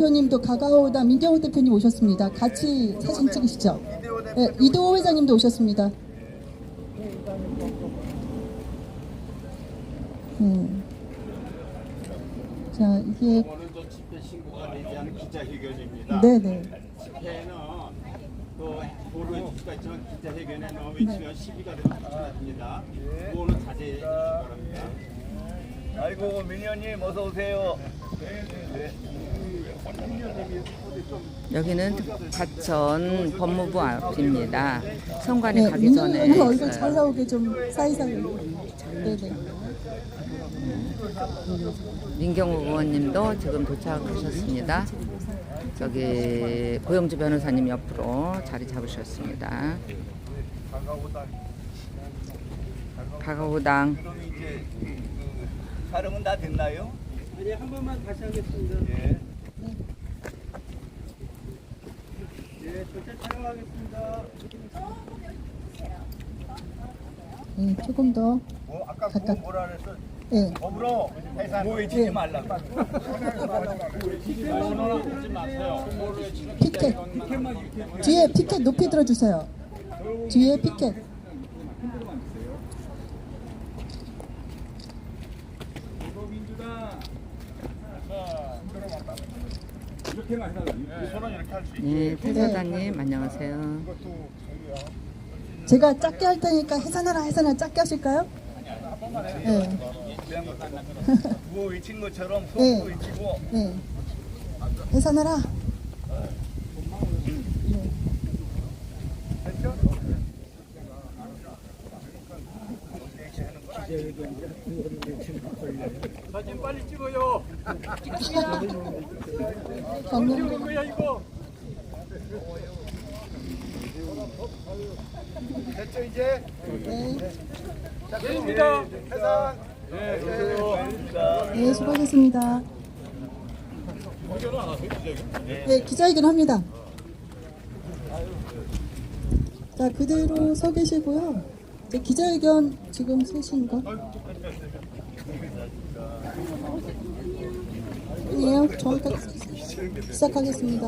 대표님도 가가오당 민경욱 대표님 오셨습니다. 같이 사진 찍으시죠. 네, 이도호 회장님도 오셨습니다. 자, 이게 오늘도 집회 신고가 되지 않은 기자회견입니다. 네네. 집회는 또 보루해 줄 수가 있지만 기자회견에는 외치면 시비가 되면 큰일납니다. 그거는 자제해 주시기 바랍니다. 아이고 민현님 어서 오세요. 여기는 과천 법무부 앞입니다. 선관위 네, 가기 전에 민경욱 얼굴 잘 나오게 좀 사이사이. 네네. 민경욱 의원님도 지금 도착하셨습니다. 저기 고영주 변호사님 옆으로 자리 잡으셨습니다. 가가오당 그럼 이제 촬영은 다 됐나요? 네, 한 번만 다시 하겠습니다. 예. 네, 절대 촬영하겠습니다. 네, 조금 더. 아까 가깝- 뭐라 그랬어? 네. 법으로 해산 뭐 외치지 말라. 하지 마세요. 보루해 주는 피켓. 뒤에 피켓 높이 들어주세요. 뒤에 피켓. 네, 태사단님 안녕하세요. 제가 작게 할 테니까 해산하라 작게 하실까요? 네. 구호 외친 것처럼 네. 수업도 외치고 네. 해산하라. 사진 빨리 찍어요. 경영. 뭐야 이거? 됐죠 이제? 네. 됩니다. 해산. 네, 오세요. 네, 수고하셨습니다. 네, 기자회견 합니다. 자, 그대로 서 계시고요. 이제 기자회견 지금 쓰신 거? 아니에요. 정확하게 시작하겠습니다.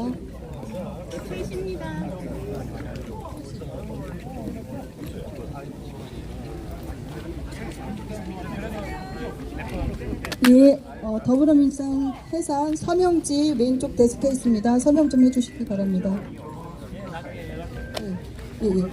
예, 더불어민주당 해산 서명지 왼쪽 데스크에 있습니다. 서명 좀 해주시기 바랍니다. 예, 예.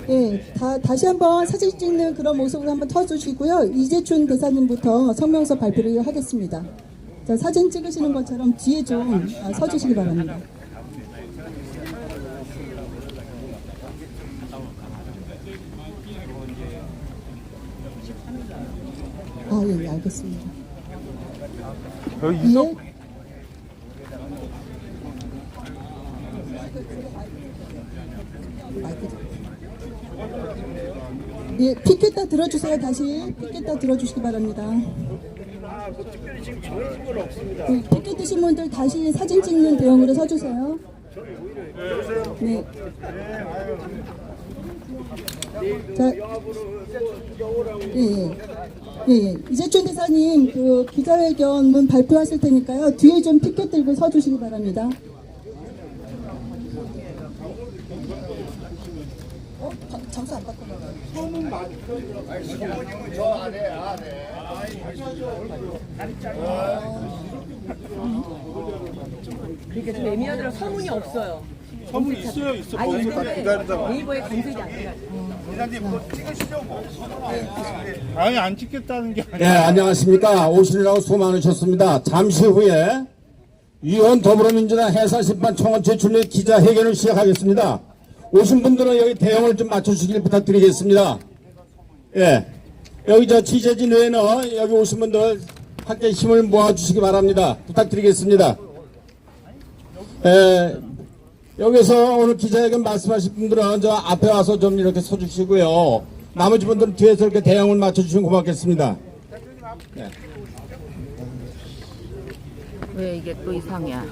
예, 다시 한번 사진 찍는 그런 모습을 한번 터주시고요. 이재춘 대사님부터 성명서 발표를 하겠습니다. 자, 사진 찍으시는 것처럼 뒤에 좀 서주시기 바랍니다. 아, 예, 알겠습니다. 예. 예, 피켓 다 들어주세요. 다시 피켓 다 들어주시기 바랍니다. 네, 피켓 드신 분들 다시 사진 찍는 대형으로 서주세요. 네. 자, 예. 이재춘 대사님 그 기자회견문 발표하실 테니까요. 뒤에 좀 피켓 들고 서주시기 바랍니다. 장소 안 바꿔나가요. 저 안에. 그러니까 지금 애미아들은 서문이 없어요. 선물 있어요, 있어. 아니 있는데 네이버에 검색이 안 돼요. 이사님 뭐 찍으시죠 뭐. 아니 안 찍겠다는 게 아니라. 네, 안녕하십니까. 오시느라고 수고 많으셨습니다. 잠시 후에 위원 더불어민주당 해산심판 청원 제출 및 기자회견을 시작하겠습니다. 오신 분들은 여기 대형을 좀 맞춰주시길 부탁드리겠습니다. 예. 여기 저 취재진 외에는 여기 오신 분들 함께 힘을 모아주시기 바랍니다. 부탁드리겠습니다. 예. 여기서 오늘 기자회견 말씀하실 분들은 저 앞에 와서 좀 이렇게 서주시고요. 나머지 분들은 뒤에서 이렇게 대형을 맞춰주시면 고맙겠습니다. 네. 왜 이게 또 이상이야?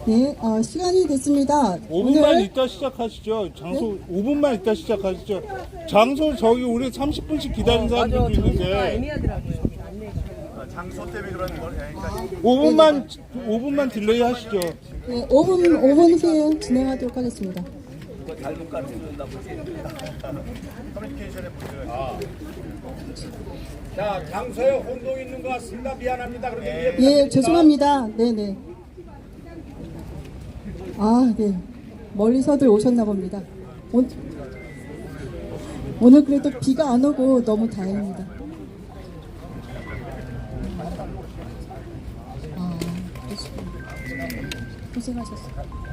네, 시간이 됐습니다. 5분만 있다 시작하시죠. 장소 5분만 있다 시작하시죠. 장소 저기 우리 30분씩 기다린 사람들도 있는데 애매하더라고요. 안내가. 장소 때문에 그런 거니까 5분만 딜레이 하시죠. 네, 5분 후에 진행하도록 하겠습니다. 잘못 가르쳐준다 보지. 커뮤니케이션에 문제가 자, 장소에 혼동 있는 것 같습니다. 미안합니다. 그런데 예, 죄송합니다. 네네. 아, 네. 멀리서들 오셨나 봅니다. 오늘 그래도 비가 안 오고 너무 다행입니다. 아, 그러시군요. 고생하셨어요.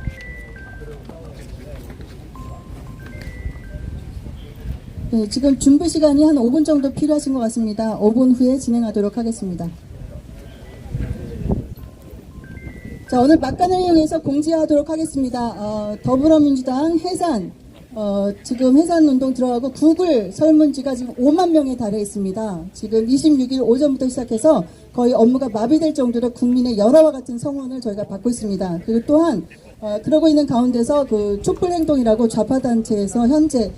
네, 지금 준비 시간이 한 5분 정도 필요하신 것 같습니다. 5분 후에 진행하도록 하겠습니다. 자, 오늘 막간을 이용해서 공지하도록 하겠습니다. 더불어민주당 해산, 지금 해산 운동 들어가고 구글 설문지가 지금 5만 명에 달해 있습니다. 지금 26일 오전부터 시작해서 거의 업무가 마비될 정도로 국민의 열화와 같은 성원을 저희가 받고 있습니다. 그리고 또한 그러고 있는 가운데서 그 촛불 행동이라고 좌파단체에서 현재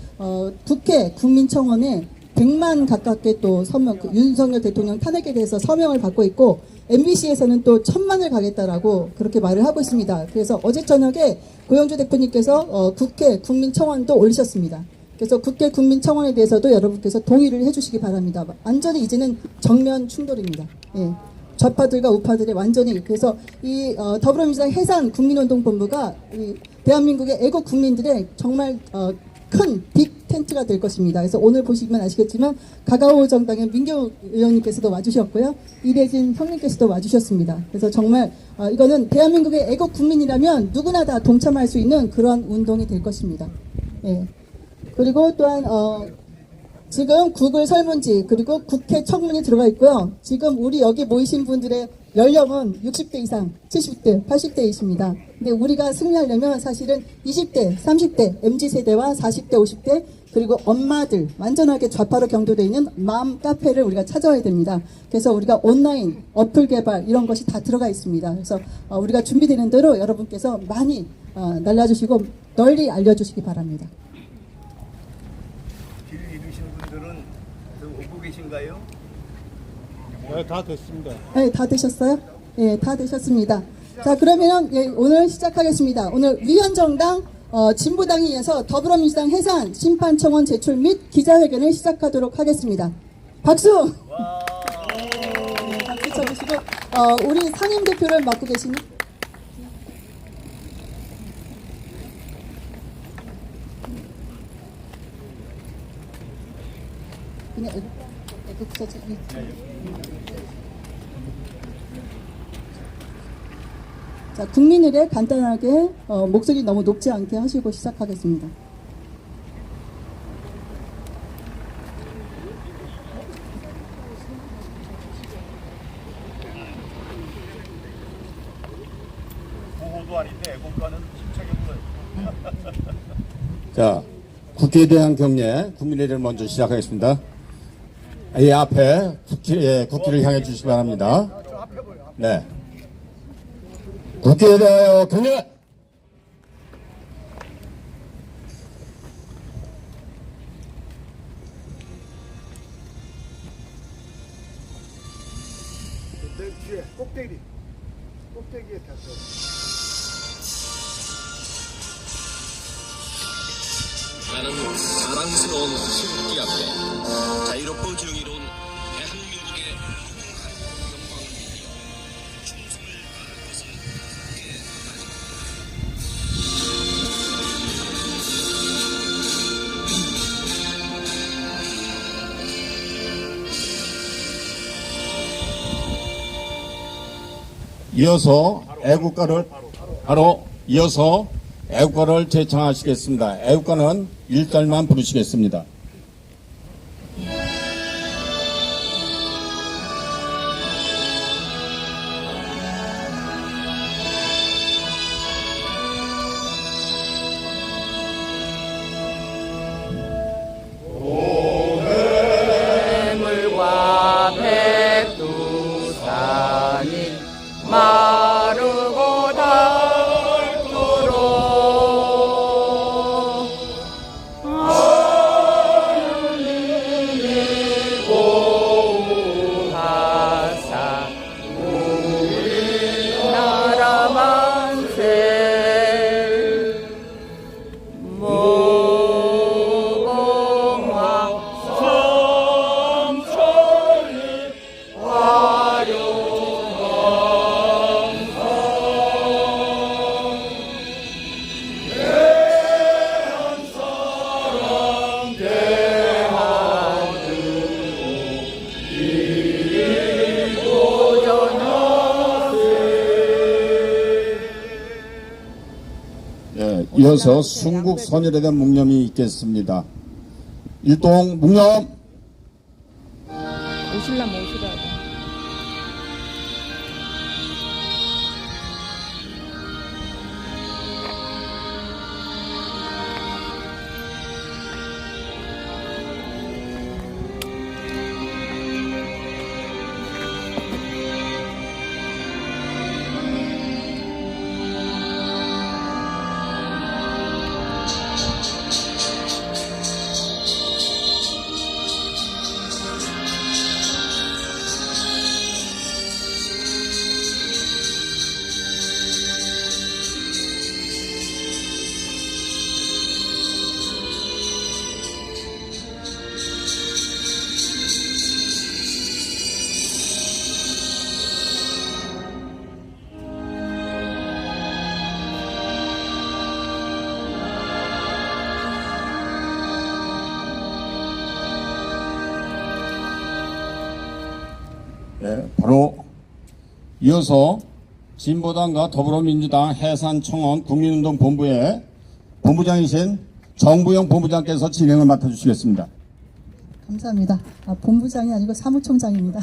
국회 국민청원에 100만 가깝게 또 서명, 윤석열 대통령 탄핵에 대해서 서명을 받고 있고 MBC에서는 또 1000만을 가겠다라고 그렇게 말을 하고 있습니다. 그래서 어제 저녁에 고영주 대표님께서 국회 국민청원도 올리셨습니다. 그래서 국회 국민청원에 대해서도 여러분께서 동의를 해주시기 바랍니다. 완전히 이제는 정면 충돌입니다. 예. 좌파들과 우파들의 완전히. 그래서 이 더불어민주당 해산 국민운동본부가 이 대한민국의 애국 국민들의 정말 큰 빅 텐트가 될 것입니다. 그래서 오늘 보시면 아시겠지만 가가오 정당의 민경 의원님께서도 와주셨고요. 이대진 형님께서도 와주셨습니다. 그래서 정말 이거는 대한민국의 애국 국민이라면 누구나 다 동참할 수 있는 그런 운동이 될 것입니다. 예. 그리고 또한 지금 구글 설문지 그리고 국회 청문이 들어가 있고요. 지금 우리 여기 모이신 분들의 연령은 60대 이상, 70대, 80대이십니다. 근데 우리가 승리하려면 사실은 20대, 30대, MZ세대와 40대, 50대 그리고 엄마들 완전하게 좌파로 경도되어 있는 맘 카페를 우리가 찾아야 됩니다. 그래서 우리가 온라인, 어플 개발 이런 것이 다 들어가 있습니다. 그래서 우리가 준비되는 대로 여러분께서 많이 날려주시고 널리 알려주시기 바랍니다. 길 잃으신 분들은 오고 계신가요? 네, 다 됐습니다. 네, 다 되셨어요? 네, 다 되셨습니다. 자, 그러면 예, 오늘 시작하겠습니다. 오늘 위원정당 진보당에 의해서 더불어민주당 해산 심판청원 제출 및 기자회견을 시작하도록 하겠습니다. 박수! 네, 박수 쳐주시고 우리 상임대표를 맡고 계시는 그냥 애국사진 자, 국민의례 간단하게 목소리 너무 높지 않게 하시고 시작하겠습니다. 보호도 아닌데 애국가는 침착해 보여요. 자, 국회에 대한 경례, 국민의례를 먼저 시작하겠습니다. 이 앞에 국기를 향해 주시기 바랍니다. 네. 국회에 대하여 경례! 내 뒤에 꼭대기에 탔어. 나는 사랑스러운 태극기 앞에 자유롭고 정의로운 대한민국의 영광을 위하여 충성을 다할 것을 함께 이어서 애국가를 이어서 애국가를 제창하시겠습니다. 애국가는 1절만 부르시겠습니다. 해물과 백두산이 마르고 다 이어서 순국 선열에 대한 묵념이 있겠습니다. 일동 묵념. 오실라면 오시라고. 네, 바로 이어서 진보당과 더불어민주당 해산청원 국민운동본부의 본부장이신 정부영 본부장께서 진행을 맡아주시겠습니다. 감사합니다. 본부장이 아니고 사무총장입니다.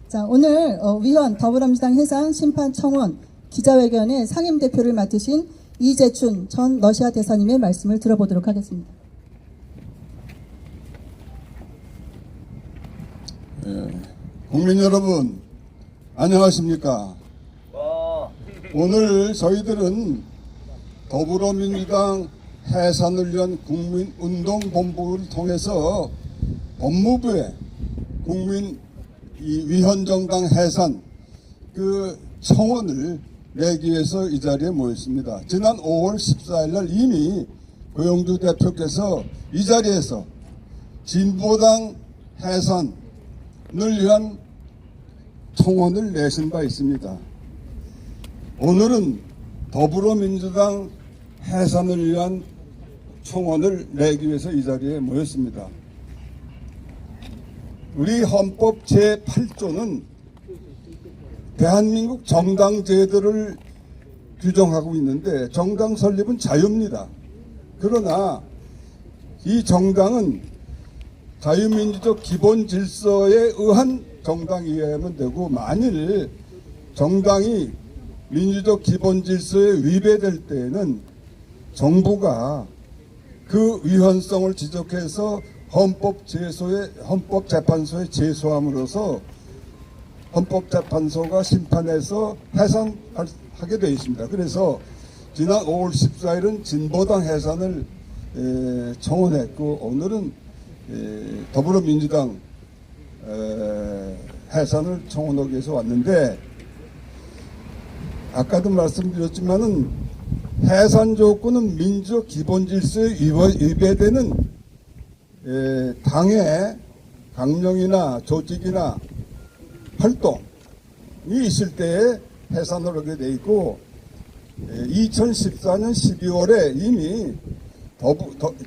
자, 오늘 위헌 더불어민주당 해산 심판청원 기자회견의 상임대표를 맡으신 이재춘 전 러시아 대사님의 말씀을 들어보도록 하겠습니다. 국민 여러분, 안녕하십니까? 오늘 저희들은 더불어민주당 해산을 위한 국민운동본부를 통해서 법무부에 국민 위헌정당 해산 그 청원을 내기 위해서 이 자리에 모였습니다. 지난 5월 14일 날 이미 고영주 대표께서 이 자리에서 진보당 해산을 위한 청원을 내신 바 있습니다. 오늘은 더불어민주당 해산을 위한 청원을 내기 위해서 이 자리에 모였습니다. 우리 헌법 제8조는 대한민국 정당 제도를 규정하고 있는데 정당 설립은 자유입니다. 그러나 이 정당은 자유민주적 기본 질서에 의한 정당이어야만 되고 만일 정당이 민주적 기본 질서에 위배될 때에는 정부가 그 위헌성을 지적해서 헌법재판소에 제소함으로써 헌법재판소가 심판해서 해산하게 되어 있습니다. 그래서 지난 5월 14일은 진보당 해산을 청원했고 오늘은 더불어민주당 해산을 청원하기 위해서 왔는데 아까도 말씀드렸지만은 해산 조건은 민주적 기본 질서에 위배되는 당의 강령이나 조직이나 활동이 있을 때에 해산을 하게 돼 있고 2014년 12월에 이미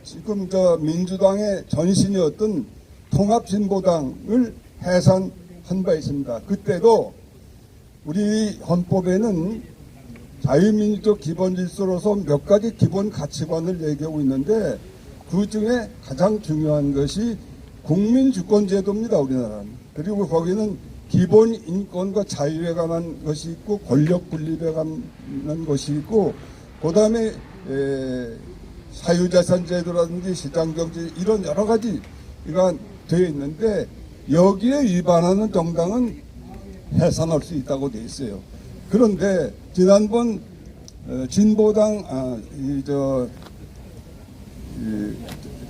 지금 민주당의 전신이었던 통합진보당을 해산한 바 있습니다. 그때도 우리 헌법에는 자유민주적 기본 질서로서 몇 가지 기본 가치관을 얘기하고 있는데 그 중에 가장 중요한 것이 국민주권제도입니다. 우리나라는. 그리고 거기는 기본 인권과 자유에 관한 것이 있고 권력 분립에 관한 것이 있고 그 다음에 사유재산제도라든지 시장경제 이런 여러 가지가 되어 있는데 여기에 위반하는 정당은 해산할 수 있다고 되어 있어요. 그런데 지난번 진보당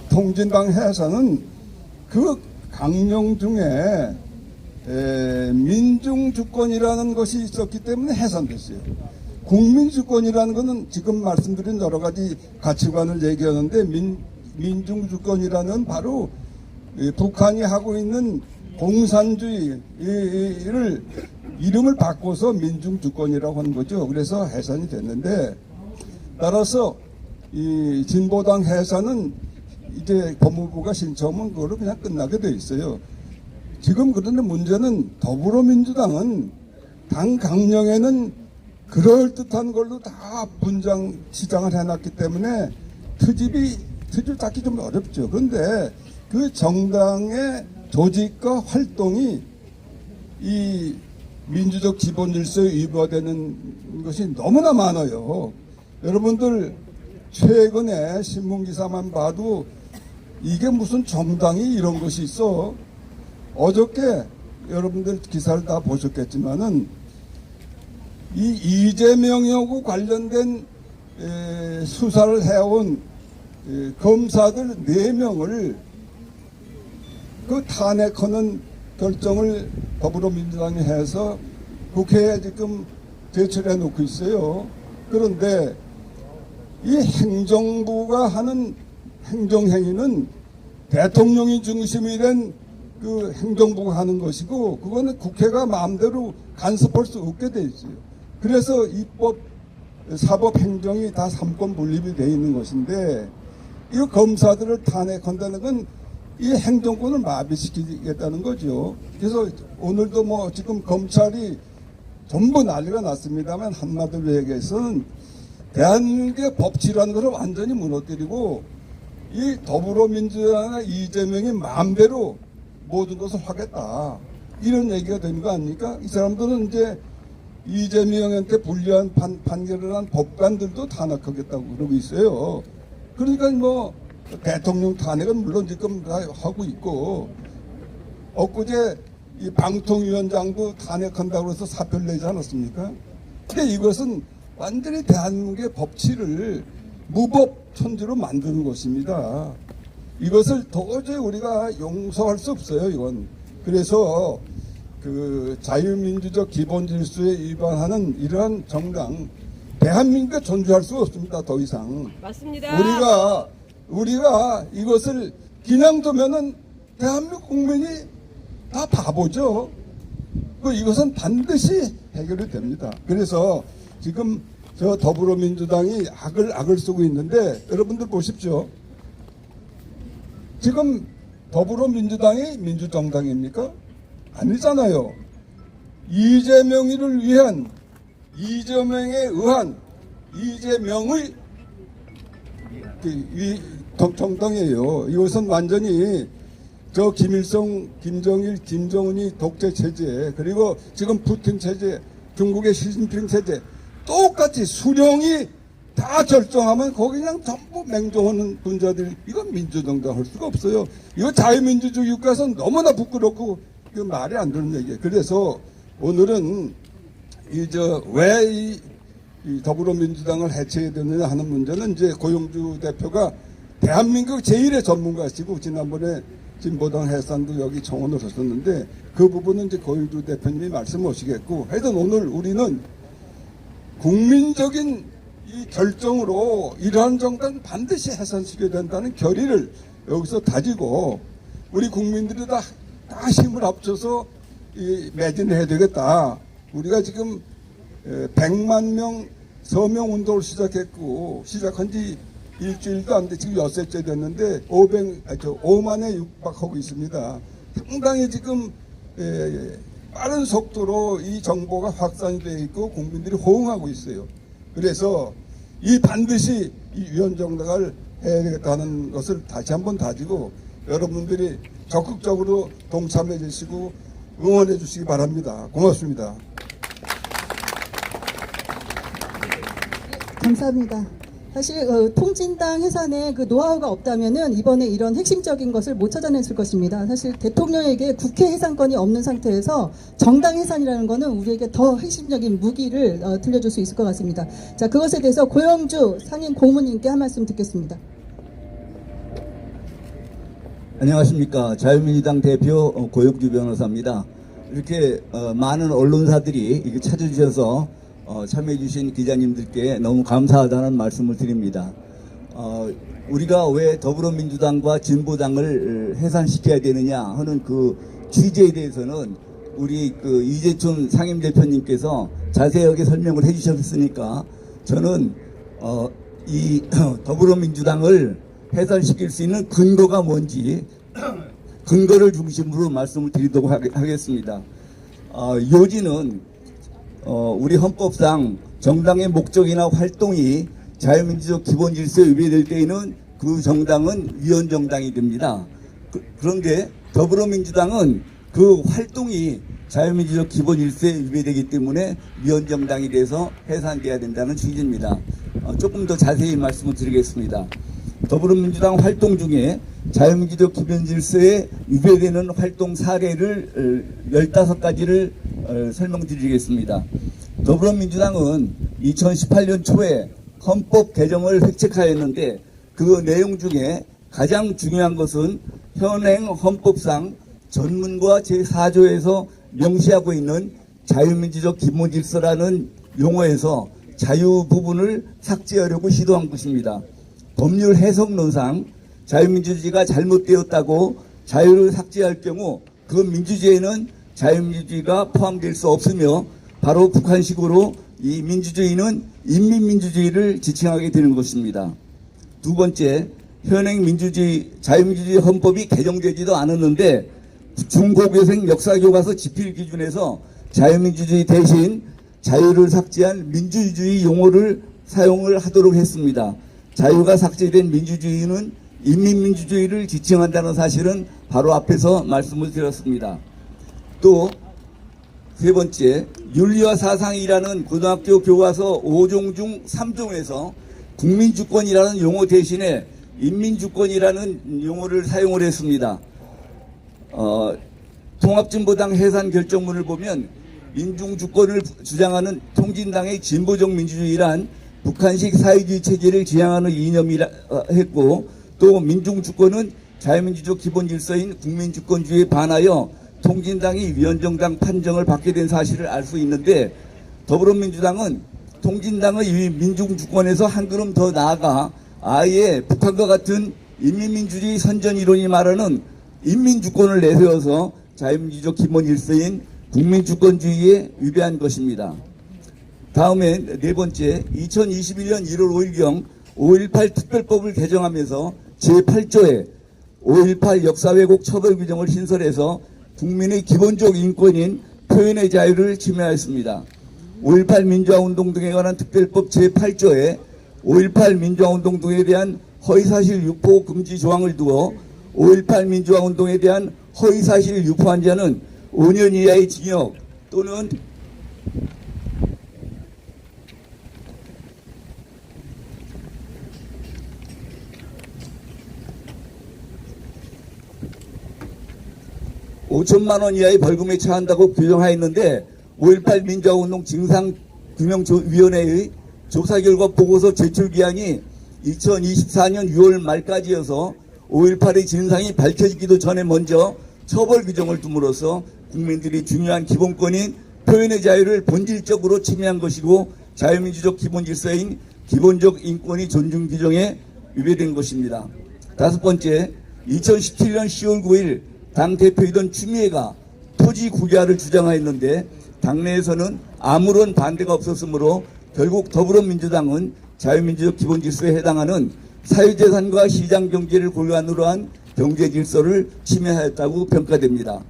통진당 해산은 그 강령 중에 민중주권이라는 것이 있었기 때문에 해산됐어요. 국민주권이라는 것은 지금 말씀드린 여러 가지 가치관을 얘기하는데 민중주권이라는 바로 북한이 하고 있는 공산주의를 이름을 바꿔서 민중주권이라고 하는 거죠. 그래서 해산이 됐는데 따라서 이 진보당 해산은 이제 법무부가 신청하면 그거로 그냥 끝나게 돼 있어요. 지금 그런데 문제는 더불어민주당은 당 강령에는 그럴듯한 걸로 다 분장 지장을 해놨기 때문에 트집을 잡기 좀 어렵죠. 그런데 그 정당의 조직과 활동이 이 민주적 기본 질서에 위반되는 것이 너무나 많아요. 여러분들 최근에 신문기사만 봐도 이게 무슨 정당이 이런 것이 있어. 어저께 여러분들 기사를 다 보셨겠지만은 이 이재명하고 관련된 수사를 해온 검사들 4명을 그 탄핵하는 결정을 더불어민주당이 해서 국회에 지금 제출해 놓고 있어요. 그런데 이 행정부가 하는 행정행위는 대통령이 중심이 된 그 행정부가 하는 것이고, 그거는 국회가 마음대로 간섭할 수 없게 돼 있어요. 그래서 입법, 사법, 행정이 다 3권 분립이 돼 있는 것인데, 이 검사들을 탄핵한다는 건 이 행정권을 마비시키겠다는 거죠. 그래서 오늘도 뭐 지금 검찰이 전부 난리가 났습니다만, 한마디로 얘기해서는 대한민국의 법치라는 것을 완전히 무너뜨리고 이 더불어민주당이나 이재명이 마음대로 모든 것을 하겠다, 이런 얘기가 되는 거 아닙니까? 이 사람들은 이제 이재명한테 불리한 판결을 한 법관들도 탄핵하겠다고 그러고 있어요. 그러니까 뭐 대통령 탄핵은 물론 지금 다 하고 있고, 엊그제 이 방통위원장도 탄핵한다고 해서 사표를 내지 않았습니까? 근데 이것은 완전히 대한민국의 법치를 무법천지로 만드는 것입니다. 이것을 도저히 우리가 용서할 수 없어요, 이건. 그래서 그 자유민주적 기본 질서에 위반하는 이러한 정당, 대한민국에 존재할 수 없습니다, 더 이상. 맞습니다. 우리가 이것을 그냥 두면은 대한민국 국민이 다 바보죠. 이것은 반드시 해결이 됩니다. 그래서 지금 저 더불어민주당이 악을 쓰고 있는데, 여러분들 보십시오. 지금 더불어민주당이 민주정당입니까? 아니잖아요. 이재명에 의한 이재명의 정당이에요. 이것은 완전히 저 김일성, 김정일, 김정은이 독재 체제, 그리고 지금 푸틴 체제, 중국의 시진핑 체제 똑같이 수령이 다 결정하면 거기 그냥 전부 맹종하는 분자들, 이건 민주정당 할 수가 없어요. 이거 자유민주주의 국가에서는 너무나 부끄럽고 그 말이 안 되는 얘기예요. 그래서 오늘은 왜 이 더불어민주당을 해체해야 되느냐 하는 문제는 이제 고용주 대표가 대한민국 제1의 전문가시고, 지난번에 진보당 해산도 여기 청원을 했었는데 그 부분은 이제 고용주 대표님이 말씀하시겠고, 하여튼 오늘 우리는 국민적인 이 결정으로 이러한 정당은 반드시 해산시켜야 된다는 결의를 여기서 다지고, 우리 국민들이 다 힘을 합쳐서 매진해야 되겠다. 우리가 지금 100만 명 서명 운동을 시작한 지 일주일도 안 돼. 지금 엿새째 됐는데 5만에 육박하고 있습니다. 상당히 지금 빠른 속도로 이 정보가 확산이 되어 있고 국민들이 호응하고 있어요. 그래서 반드시 이 위원정당을 해야 되겠다는 것을 다시 한번 다지고, 여러분들이 적극적으로 동참해 주시고 응원해 주시기 바랍니다. 고맙습니다. 감사합니다. 사실 통진당 해산에 그 노하우가 없다면은 이번에 이런 핵심적인 것을 못 찾아냈을 것입니다. 사실 대통령에게 국회 해산권이 없는 상태에서 정당 해산이라는 것은 우리에게 더 핵심적인 무기를 들려줄 수 있을 것 같습니다. 자, 그것에 대해서 고영주 상임 고문님께 한 말씀 듣겠습니다. 안녕하십니까. 자유민주당 대표 고영주 변호사입니다. 이렇게 많은 언론사들이 이렇게 찾아주셔서 참여해주신 기자님들께 너무 감사하다는 말씀을 드립니다. 우리가 왜 더불어민주당과 진보당을 해산시켜야 되느냐 하는 그 취지에 대해서는 우리 그 이재춘 상임대표님께서 자세하게 설명을 해주셨으니까 저는 이 더불어민주당을 해산시킬 수 있는 근거가 뭔지 근거를 중심으로 말씀을 드리도록 하겠습니다. 요지는 우리 헌법상 정당의 목적이나 활동이 자유민주적 기본 질서에 위배될 때에는 그 정당은 위헌정당이 됩니다. 그런데 더불어민주당은 그 활동이 자유민주적 기본 질서에 위배되기 때문에 위헌정당이 돼서 해산돼야 된다는 취지입니다. 조금 더 자세히 말씀을 드리겠습니다. 더불어민주당 활동 중에 자유민주적 기본 질서에 위배되는 활동 사례를 15가지를 설명드리겠습니다. 더불어민주당은 2018년 초에 헌법 개정을 획책하였는데 그 내용 중에 가장 중요한 것은 현행 헌법상 전문과 제4조에서 명시하고 있는 자유민주적 기본 질서라는 용어에서 자유 부분을 삭제하려고 시도한 것입니다. 법률 해석론상 자유민주주의가 잘못되었다고 자유를 삭제할 경우 그 민주주의에는 자유민주주의가 포함될 수 없으며 바로 북한식으로 이 민주주의는 인민민주주의를 지칭하게 되는 것입니다. 두 번째, 현행 자유민주주의 헌법이 개정되지도 않았는데 중고교생 역사교과서 지필 기준에서 자유민주주의 대신 자유를 삭제한 민주주의 용어를 사용을 하도록 했습니다. 자유가 삭제된 민주주의는 인민민주주의를 지칭한다는 사실은 바로 앞에서 말씀을 드렸습니다. 또 세 번째, 윤리와 사상이라는 고등학교 교과서 5종 중 3종에서 국민주권이라는 용어 대신에 인민주권이라는 용어를 사용을 했습니다. 통합진보당 해산 결정문을 보면 민중주권을 주장하는 통진당의 진보적 민주주의란 북한식 사회주의 체제를 지향하는 이념이라 했고, 또 민중주권은 자유민주적 기본질서인 국민주권주의에 반하여 통진당이 위헌정당 판정을 받게 된 사실을 알 수 있는데, 더불어민주당은 통진당의 이 민중주권에서 한 걸음 더 나아가 아예 북한과 같은 인민민주주의 선전이론이 말하는 인민주권을 내세워서 자유민주적 기본질서인 국민주권주의에 위배한 것입니다. 다음에 네 번째, 2021년 1월 5일경 5.18 특별법을 개정하면서 제8조에 5.18 역사왜곡 처벌 규정을 신설해서 국민의 기본적 인권인 표현의 자유를 침해하였습니다. 5.18 민주화운동 등에 관한 특별법 제8조에 5.18 민주화운동 등에 대한 허위사실 유포 금지 조항을 두어 5.18 민주화운동에 대한 허위사실 유포한 자는 5년 이하의 징역 또는 5천만 원 이하의 벌금에 처한다고 규정하였는데 5.18 민주화운동 진상규명위원회의 조사 결과 보고서 제출 기한이 2024년 6월 말까지여서 5.18의 진상이 밝혀지기도 전에 먼저 처벌 규정을 둠으로써 국민들이 중요한 기본권인 표현의 자유를 본질적으로 침해한 것이고 자유민주적 기본질서인 기본적 인권이 존중 규정에 위배된 것입니다. 다섯 번째, 2017년 10월 9일 당대표이던 추미애가 토지 국유화를 주장하였는데 당내에서는 아무런 반대가 없었으므로 결국 더불어민주당은 자유민주적 기본질서에 해당하는 사유재산과 시장경제를 골간으로 한 경제질서를 침해하였다고 평가됩니다.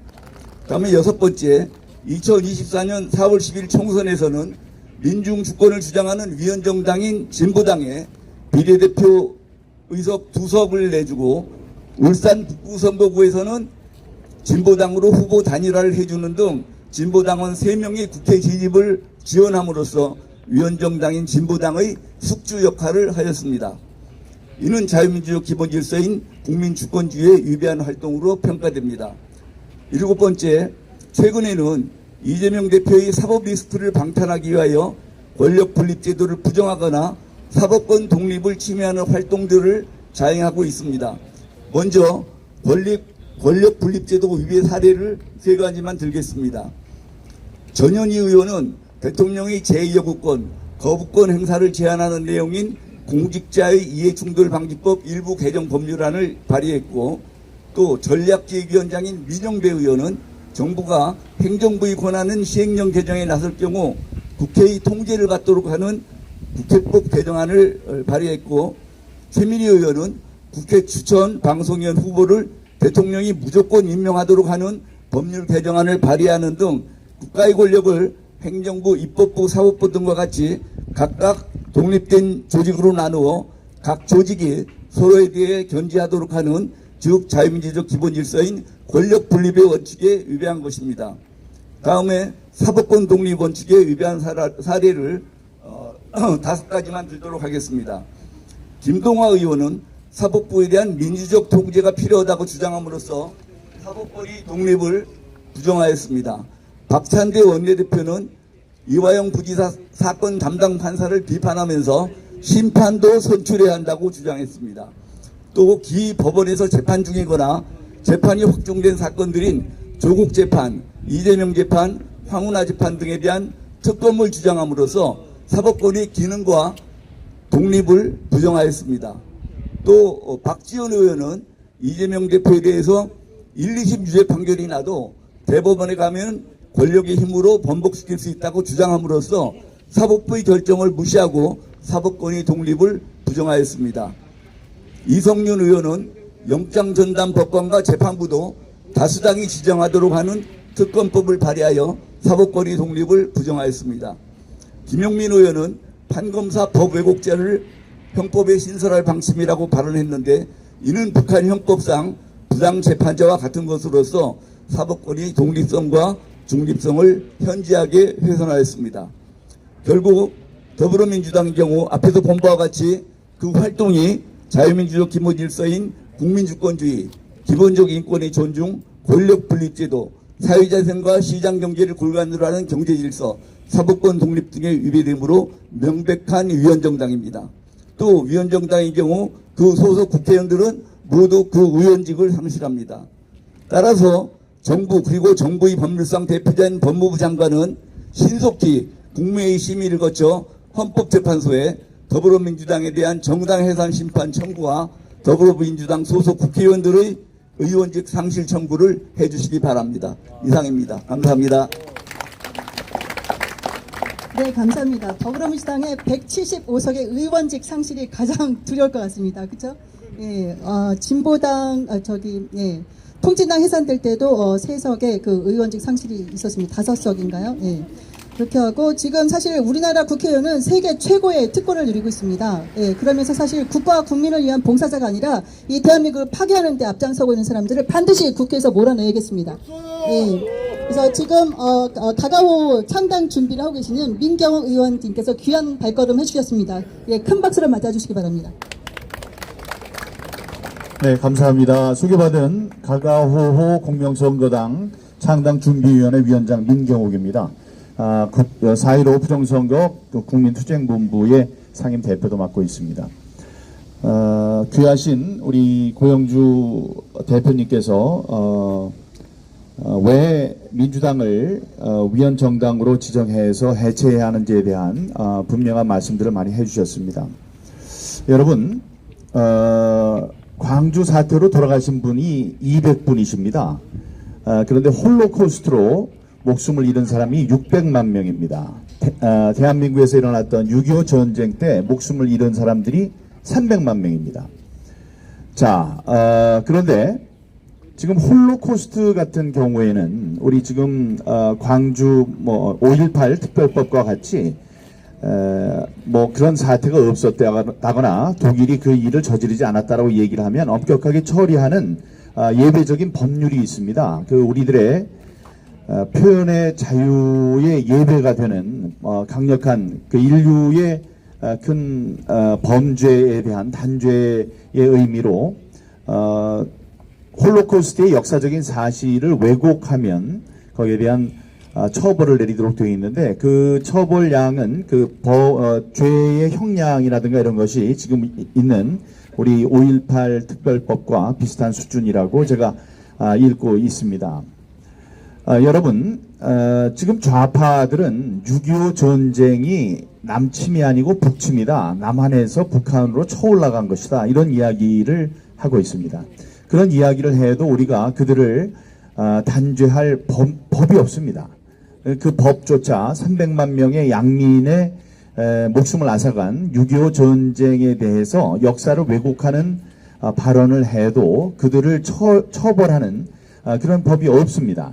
다음에 여섯 번째, 2024년 4월 10일 총선에서는 민중주권을 주장하는 위헌정당인 진보당에 비례대표 의석 2석을 내주고 울산 북부선거구에서는 진보당으로 후보 단일화를 해주는 등 진보당원 3명의 국회 진입을 지원함으로써 위헌정당인 진보당의 숙주 역할을 하였습니다. 이는 자유민주적 기본질서인 국민주권주의에 위배한 활동으로 평가됩니다. 일곱 번째, 최근에는 이재명 대표의 사법리스크를 방탄하기 위하여 권력분립제도를 부정하거나 사법권 독립을 침해하는 활동들을 자행하고 있습니다. 먼저 권력분립제도 위배 사례를 3가지만 들겠습니다. 전현희 의원은 대통령의 제2여구권, 거부권 행사를 제한하는 내용인 공직자의 이해충돌방지법 일부 개정 법률안을 발의했고, 또 전략기획위원장인 민영배 의원은 정부가 행정부의 권한은 시행령 개정에 나설 경우 국회의 통제를 받도록 하는 국회법 개정안을 발의했고, 최민희 의원은 국회 추천 방송위원 후보를 대통령이 무조건 임명하도록 하는 법률 개정안을 발의하는 등 국가의 권력을 행정부, 입법부, 사법부 등과 같이 각각 독립된 조직으로 나누어 각 조직이 서로에 대해 견제하도록 하는 즉 자유민주적 기본 질서인 권력 분립의 원칙에 위배한 것입니다. 다음에 사법권 독립 원칙에 위배한 사례를 5가지만 들도록 하겠습니다. 김동화 의원은 사법부에 대한 민주적 통제가 필요하다고 주장함으로써 사법권의 독립을 부정하였습니다. 박찬대 원내대표는 이화영 부지사 사건 담당 판사를 비판하면서 심판도 선출해야 한다고 주장했습니다. 또 기 법원에서 재판 중이거나 재판이 확정된 사건들인 조국 재판, 이재명 재판, 황운하 재판 등에 대한 특검을 주장함으로써 사법권의 기능과 독립을 부정하였습니다. 또 박지원 의원은 이재명 대표에 대해서 1, 2심 유죄 판결이 나도 대법원에 가면 권력의 힘으로 번복시킬 수 있다고 주장함으로써 사법부의 결정을 무시하고 사법권의 독립을 부정하였습니다. 이성윤 의원은 영장전담법관과 재판부도 다수당이 지정하도록 하는 특검법을 발의하여 사법권의 독립을 부정하였습니다. 김용민 의원은 판검사 법 왜곡죄를 형법에 신설할 방침이라고 발언했는데 이는 북한 형법상 부당재판자와 같은 것으로서 사법권의 독립성과 중립성을 현저하게 훼손하였습니다. 결국 더불어민주당의 경우 앞에서 본 바와 같이 그 활동이 자유민주적 기본 질서인 국민주권주의, 기본적 인권의 존중, 권력분립제도, 사회자생과 시장경제를 골간으로 하는 경제질서, 사법권 독립 등에 위배되므로 명백한 위헌정당입니다. 또 위헌정당의 경우 그 소속 국회의원들은 모두 그 의원직을 상실합니다. 따라서 정부 그리고 정부의 법률상 대표자인 법무부 장관은 신속히 국무회의 심의를 거쳐 헌법재판소에 더불어민주당에 대한 정당 해산 심판 청구와 더불어민주당 소속 국회의원들의 의원직 상실 청구를 해주시기 바랍니다. 이상입니다. 감사합니다. 네, 감사합니다. 더불어민주당의 175석의 의원직 상실이 가장 두려울 것 같습니다. 그렇죠? 예, 진보당 예, 통진당 해산될 때도 3석의 그 의원직 상실이 있었습니다. 5석인가요? 예. 그렇게 하고 지금 사실 우리나라 국회의원은 세계 최고의 특권을 누리고 있습니다. 예, 그러면서 사실 국가와 국민을 위한 봉사자가 아니라 이 대한민국을 파괴하는 데 앞장서고 있는 사람들을 반드시 국회에서 몰아내야겠습니다. 예, 그래서 지금 가가호 창당 준비를 하고 계시는 민경욱 의원님께서 귀한 발걸음 해주셨습니다. 예, 큰 박수로 맞아주시기 바랍니다. 네, 감사합니다. 소개받은 가가호호 공명선거당 창당준비위원회 위원장 민경욱입니다. 4.15 부정선거 국민투쟁본부의 상임 대표도 맡고 있습니다. 귀하신 우리 고영주 대표님께서 왜 민주당을 위헌정당으로 지정해서 해체해야 하는지에 대한 분명한 말씀들을 많이 해주셨습니다. 여러분, 광주 사태로 돌아가신 분이 200분이십니다. 그런데 홀로코스트로 목숨을 잃은 사람이 600만 명입니다. 대한민국에서 일어났던 6.25 전쟁 때 목숨을 잃은 사람들이 300만 명입니다. 자, 그런데 지금 홀로코스트 같은 경우에는 우리 지금 광주 5.18 특별법과 같이 그런 사태가 없었다거나 독일이 그 일을 저지르지 않았다라고 얘기를 하면 엄격하게 처리하는 예외적인 법률이 있습니다. 그 우리들의 표현의 자유의 예배가 되는 강력한 그 인류의 큰 범죄에 대한 단죄의 의미로 홀로코스트의 역사적인 사실을 왜곡하면 거기에 대한 처벌을 내리도록 되어 있는데 그 처벌량은 그 죄의 형량이라든가 이런 것이 지금 있는 우리 5.18 특별법과 비슷한 수준이라고 제가 읽고 있습니다. 여러분, 지금 좌파들은 6.25 전쟁이 남침이 아니고 북침이다. 남한에서 북한으로 쳐올라간 것이다. 이런 이야기를 하고 있습니다. 그런 이야기를 해도 우리가 그들을 단죄할 법이 없습니다. 그 법조차 300만 명의 양민의 목숨을 앗아간 6.25 전쟁에 대해서 역사를 왜곡하는 발언을 해도 그들을 처벌하는 그런 법이 없습니다.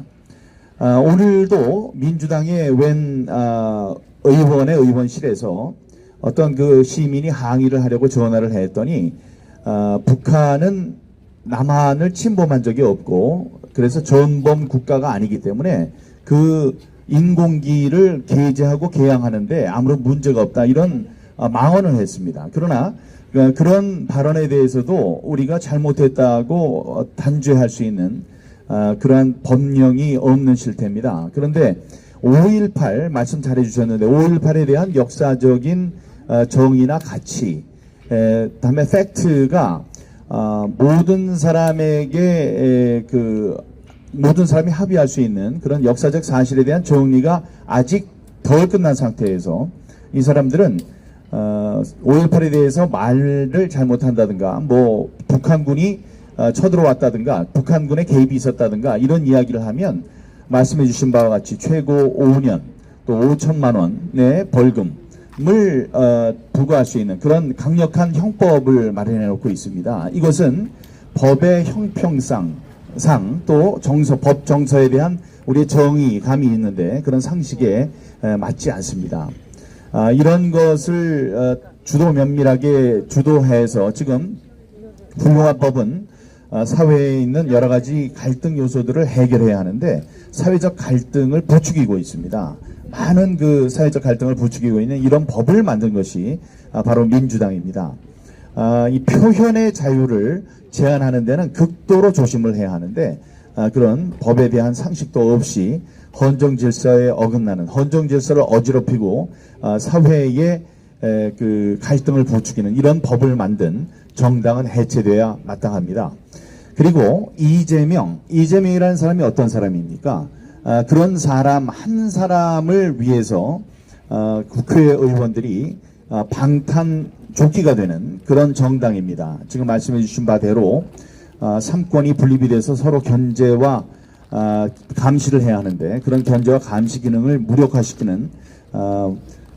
오늘도 민주당의 웬 의원의 의원실에서 어떤 그 시민이 항의를 하려고 전화를 했더니 북한은 남한을 침범한 적이 없고 그래서 전범 국가가 아니기 때문에 그 인공기를 게재하고 개양하는데 아무런 문제가 없다 이런 망언을 했습니다. 그러나 그런 발언에 대해서도 우리가 잘못했다고 단죄할 수 있는 그러한 법령이 없는 실태입니다. 그런데 5.18 말씀 잘 해주셨는데 5.18에 대한 역사적인 정의나 가치 다음에 팩트가 모든 사람에게 모든 사람이 합의할 수 있는 그런 역사적 사실에 대한 정리가 아직 덜 끝난 상태에서 이 사람들은 5.18에 대해서 말을 잘못한다든가 뭐 북한군이 쳐들어왔다든가 북한군의 개입이 있었다든가 이런 이야기를 하면 말씀해 주신 바와 같이 최고 5년 또 5천만 원의 벌금을 부과할 수 있는 그런 강력한 형법을 마련해 놓고 있습니다. 이것은 법의 형평상 또 법 정서에 대한 우리의 정의감이 있는데 그런 상식에 맞지 않습니다. 이런 것을 주도 면밀하게 주도해서 지금 훌륭한 법은 사회에 있는 여러 가지 갈등 요소들을 해결해야 하는데 사회적 갈등을 부추기고 있습니다. 많은 그 사회적 갈등을 부추기고 있는 이런 법을 만든 것이 바로 민주당입니다. 이 표현의 자유를 제한하는 데는 극도로 조심을 해야 하는데 그런 법에 대한 상식도 없이 헌정 질서에 어긋나는 헌정 질서를 어지럽히고 사회에 그 갈등을 부추기는 이런 법을 만든 정당은 해체돼야 마땅합니다. 그리고 이재명이라는 사람이 어떤 사람입니까? 그런 사람 한 사람을 위해서 국회의원들이 방탄조끼가 되는 그런 정당입니다. 지금 말씀해 주신 바대로 삼권이 분립이 돼서 서로 견제와 감시를 해야 하는데 그런 견제와 감시 기능을 무력화시키는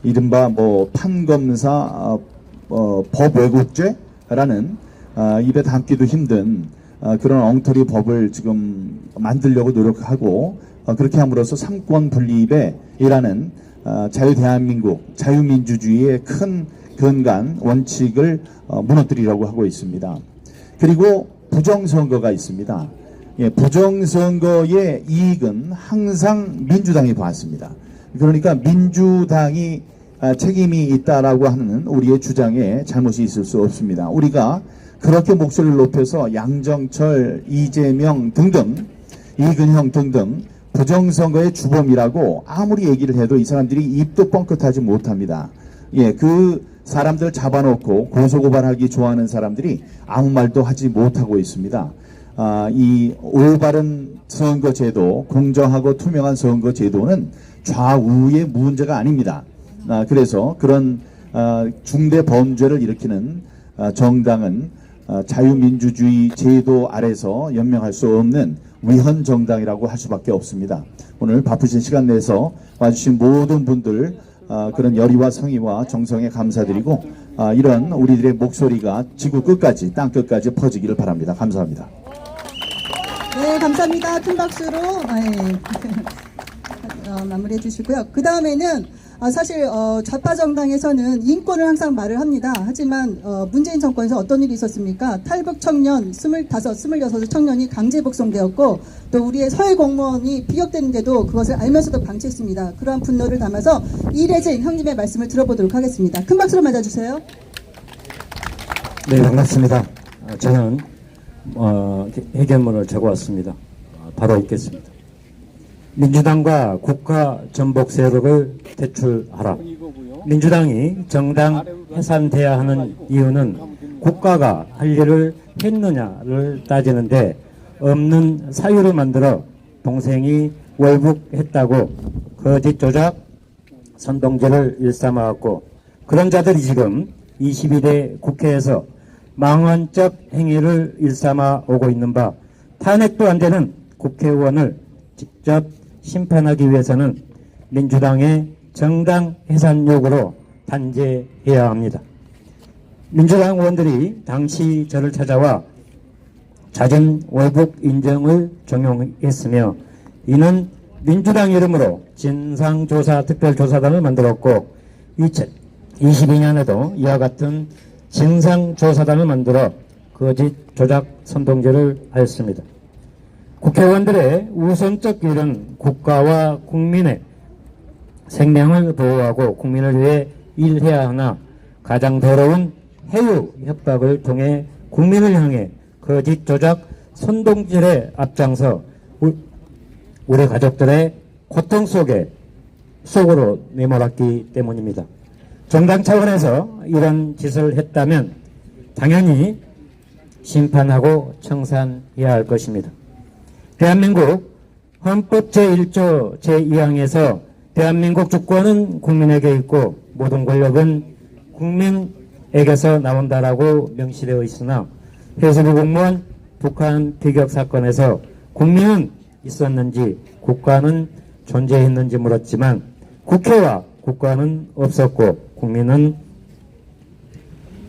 이른바 뭐 판검사 법 왜곡죄라는 입에 담기도 힘든 그런 엉터리 법을 지금 만들려고 노력하고 그렇게 함으로써 삼권 분립에 일하는 자유대한민국 자유민주주의의 큰 근간 원칙을 무너뜨리려고 하고 있습니다. 그리고 부정선거가 있습니다. 부정선거의 이익은 항상 민주당이 봤습니다. 그러니까 민주당이 책임이 있다라고 하는 우리의 주장에 잘못이 있을 수 없습니다. 우리가 그렇게 목소리를 높여서 양정철, 이재명 등등, 이근형 등등 부정선거의 주범이라고 아무리 얘기를 해도 이 사람들이 입도 뻥끗하지 못합니다. 그 사람들 잡아놓고 고소고발하기 좋아하는 사람들이 아무 말도 하지 못하고 있습니다. 이 올바른 선거제도, 공정하고 투명한 선거제도는 좌우의 문제가 아닙니다. 그래서 그런 중대 범죄를 일으키는 정당은 자유민주주의 제도 아래서 연명할 수 없는 위헌 정당이라고 할 수밖에 없습니다. 오늘 바쁘신 시간 내서 와주신 모든 분들 그런 열의와 성의와 정성에 감사드리고 이런 우리들의 목소리가 지구 끝까지 땅 끝까지 퍼지기를 바랍니다. 감사합니다. 네, 감사합니다. 큰 박수로 마무리해 주시고요. 그 다음에는 사실 좌파 정당에서는 인권을 항상 말을 합니다. 하지만 문재인 정권에서 어떤 일이 있었습니까? 탈북 청년 25, 26 청년이 강제 복송되었고 또 우리의 서해 공무원이 피격되는데도 그것을 알면서도 방치했습니다. 그러한 분노를 담아서 이래진 형님의 말씀을 들어보도록 하겠습니다. 큰 박수로 맞아주세요. 네, 반갑습니다. 저는 회견문을 적어왔습니다. 바로 읽겠습니다. 민주당과 국가 전복 세력을 퇴출하라. 민주당이 정당 해산돼야 하는 이유는 국가가 할 일을 했느냐를 따지는데 없는 사유를 만들어 동생이 월북했다고 거짓 조작 선동죄를 일삼아왔고 그런 자들이 지금 22대 국회에서 망언적 행위를 일삼아 오고 있는 바 탄핵도 안 되는 국회의원을 직접 심판하기 위해서는 민주당의 정당 해산 요구로 단죄해야 합니다. 민주당 의원들이 당시 저를 찾아와 잦은 월북 인정을 종용했으며 이는 민주당 이름으로 진상조사 특별조사단을 만들었고 22년에도 이와 같은 진상조사단을 만들어 거짓 조작 선동죄를 하였습니다. 국회의원들의 우선적 일은 국가와 국민의 생명을 보호하고 국민을 위해 일해야 하나 가장 더러운 해유 협박을 통해 국민을 향해 거짓 조작 선동질에 앞장서 우리 가족들의 고통 속으로 내몰았기 때문입니다. 정당 차원에서 이런 짓을 했다면 당연히 심판하고 청산해야 할 것입니다. 대한민국 헌법 제1조 제2항에서 대한민국 주권은 국민에게 있고 모든 권력은 국민에게서 나온다라고 명시되어 있으나 해수부 공무원 북한 피격 사건에서 국민은 있었는지 국가는 존재했는지 물었지만 국회와 국가는 없었고 국민은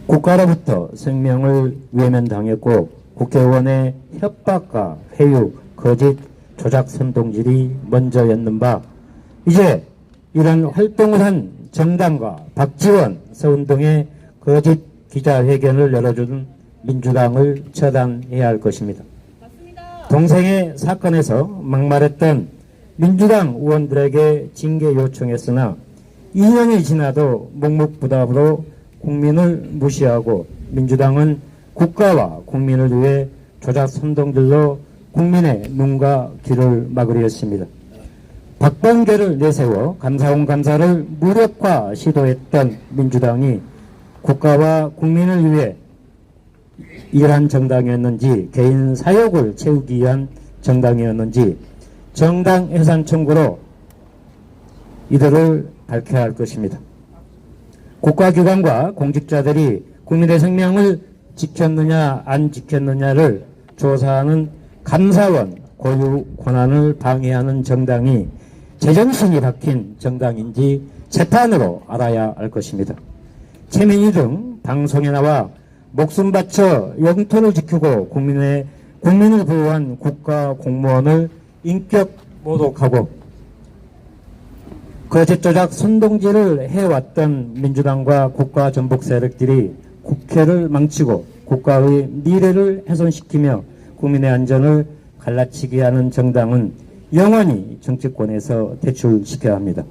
국가로부터 생명을 외면당했고 국회의원의 협박과 회유, 거짓, 조작 선동질이 먼저였는 바 이제 이런 활동을 한 정당과 박지원, 서운동의 거짓 기자회견을 열어준 민주당을 처단해야 할 것입니다. 동생의 사건에서 막말했던 민주당 의원들에게 징계 요청했으나 2년이 지나도 묵묵부답으로 국민을 무시하고 민주당은 국가와 국민을 위해 조작 선동들로 국민의 눈과 귀를 막으려 했습니다. 박범계를 내세워 감사원 감사를 무력화 시도했던 민주당이 국가와 국민을 위해 일한 정당이었는지 개인 사욕을 채우기 위한 정당이었는지 정당 해산 청구로 이들을 밝혀야 할 것입니다. 국가기관과 공직자들이 국민의 생명을 지켰느냐 안 지켰느냐를 조사하는 감사원 고유 권한을 방해하는 정당이 제정신이 박힌 정당인지 재판으로 알아야 할 것입니다. 최민희 등 방송에 나와 목숨 바쳐 영토를 지키고 국민을 보호한 국가 공무원을 인격 모독하고 거짓 조작 선동질을 해왔던 민주당과 국가 전복 세력들이 국회를 망치고 국가의 미래를 훼손시키며 국민의 안전을 갈라치게 하는 정당은 영원히 정치권에서 퇴출시켜야 합니다.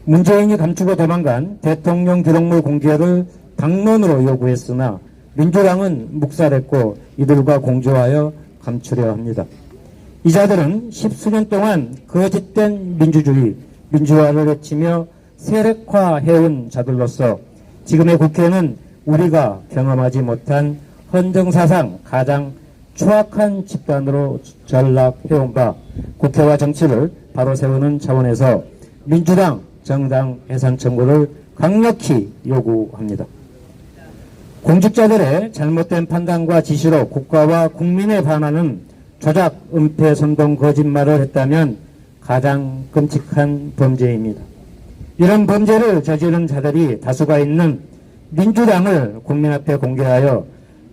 문재인이 감추고 도망간 대통령 기록물 공개를 당론으로 요구했으나 민주당은 묵살했고 이들과 공조하여 감추려 합니다. 이 자들은 10수년 동안 거짓된 민주주의, 민주화를 외치며 세력화해온 자들로서 지금의 국회는 우리가 경험하지 못한 헌정사상 가장 추악한 집단으로 전락해온 바 국회와 정치를 바로 세우는 차원에서 민주당 정당 해산 청구를 강력히 요구합니다. 공직자들의 잘못된 판단과 지시로 국가와 국민에 반하는 조작, 은폐, 선동, 거짓말을 했다면 가장 끔찍한 범죄입니다. 이런 범죄를 저지른 자들이 다수가 있는 민주당을 국민 앞에 공개하여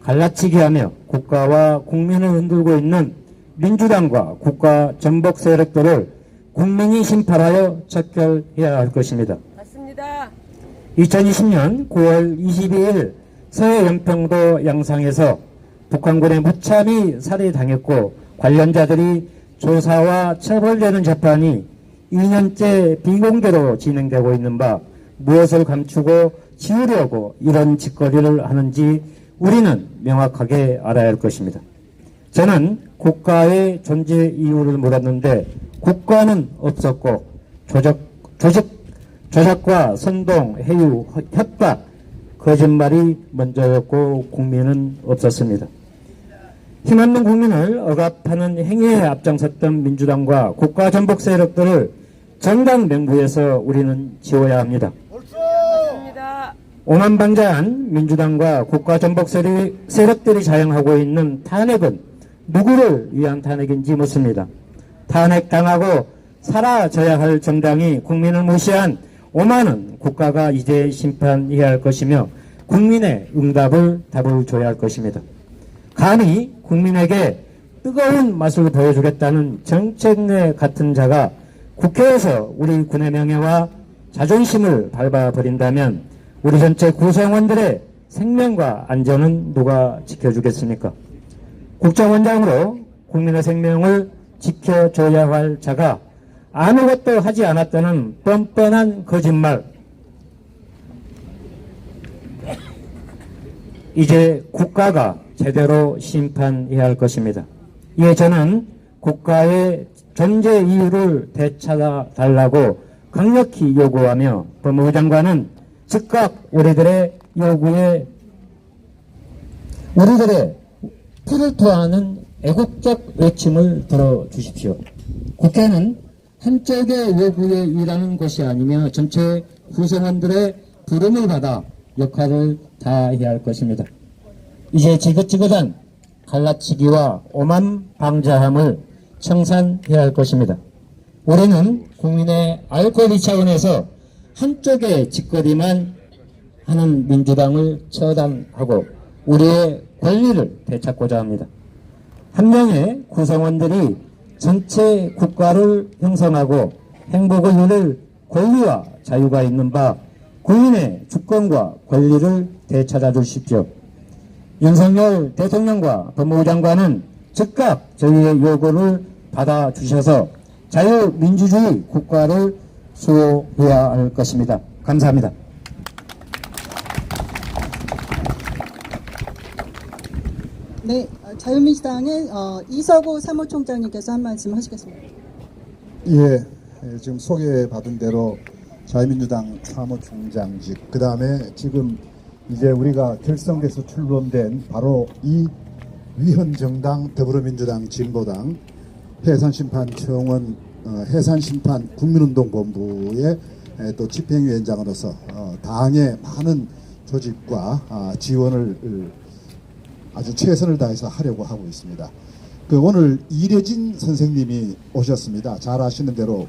갈라치게 하며 국가와 국민을 흔들고 있는 민주당과 국가 전복 세력들을 국민이 심판하여 척결해야 할 것입니다. 맞습니다. 2020년 9월 22일 서해 연평도 양상에서 북한군에 무참히 살해당했고 관련자들이 조사와 처벌되는 재판이 2년째 비공개로 진행되고 있는 바 무엇을 감추고 지우려고 이런 짓거리를 하는지 우리는 명확하게 알아야 할 것입니다. 저는 국가의 존재 이유를 물었는데 국가는 없었고 조작과 선동, 해유, 협박, 거짓말이 먼저였고 국민은 없었습니다. 힘없는 국민을 억압하는 행위에 앞장섰던 민주당과 국가 전복 세력들을 정당 명부에서 우리는 지워야 합니다. 오만방자한 민주당과 국가 전복 세력들이 자행하고 있는 탄핵은 누구를 위한 탄핵인지 묻습니다. 탄핵당하고 사라져야 할 정당이 국민을 무시한 오만은 국가가 이제 심판해야 할 것이며 국민의 답을 줘야 할 것입니다. 감히 국민에게 뜨거운 맛을 보여주겠다는 정책내 같은 자가 국회에서 우리 군의 명예와 자존심을 밟아버린다면 우리 전체 구성원들의 생명과 안전은 누가 지켜주겠습니까? 국정원장으로 국민의 생명을 지켜줘야 할 자가 아무것도 하지 않았다는 뻔뻔한 거짓말. 이제 국가가 제대로 심판해야 할 것입니다. 이에 저는 국가의 존재 이유를 되찾아 달라고 강력히 요구하며 법무부 장관은 즉각 우리들의 피를 토하는 애국적 외침을 들어주십시오. 국회는 한쪽의 요구에 일하는 것이 아니며 전체 구성원들의 부름을 받아 역할을 다해야 할 것입니다. 이제 지긋지긋한 갈라치기와 오만 방자함을 청산해야 할 것입니다. 우리는 국민의 알 권리 차원에서 한쪽의 짓거리만 하는 민주당을 처단하고 우리의 권리를 되찾고자 합니다. 한 명의 구성원들이 전체 국가를 형성하고 행복을 누릴 권리와 자유가 있는 바 국민의 주권과 권리를 되찾아 주십시오. 윤석열 대통령과 법무부 장관은 즉각 저희의 요구를 받아주셔서 자유민주주의 국가를 수호해야 할 것입니다. 감사합니다. 네, 자유민주당의 이석우 사무총장님께서 한 말씀 하시겠습니다. 예, 지금 소개받은 대로 자유민주당 사무총장직, 그 다음에 지금 이제 우리가 결성돼서 출범된 바로 이 위헌정당 더불어민주당 진보당 해산심판청원 해산심판 국민운동본부의 또 집행위원장으로서 당의 많은 조직과 지원을 아주 최선을 다해서 하려고 하고 있습니다. 오늘 이래진 선생님이 오셨습니다. 잘 아시는 대로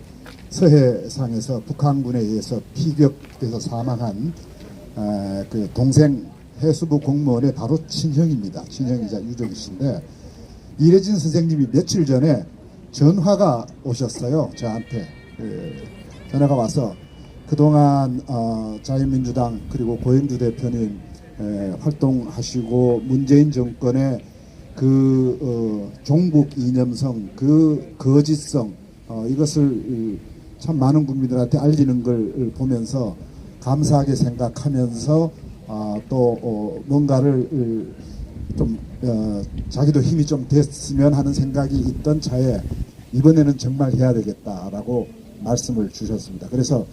서해상에서 북한군에 의해서 피격돼서 사망한 그 동생 해수부 공무원의 바로 친형입니다. 친형이자 유족이신데 이래진 선생님이 며칠 전에 전화가 오셨어요. 저한테 전화가 와서 그동안 자유민주당 그리고 고영주 대표님 활동하시고 문재인 정권의 그 종북 이념성, 그 거짓성 이것을 참 많은 국민들한테 알리는 걸 보면서 감사하게 생각하면서 또 뭔가를 좀 자기도 힘이 좀 됐으면 하는 생각이 있던 차에 이번에는 정말 해야 되겠다라고 말씀을 주셨습니다. 그래서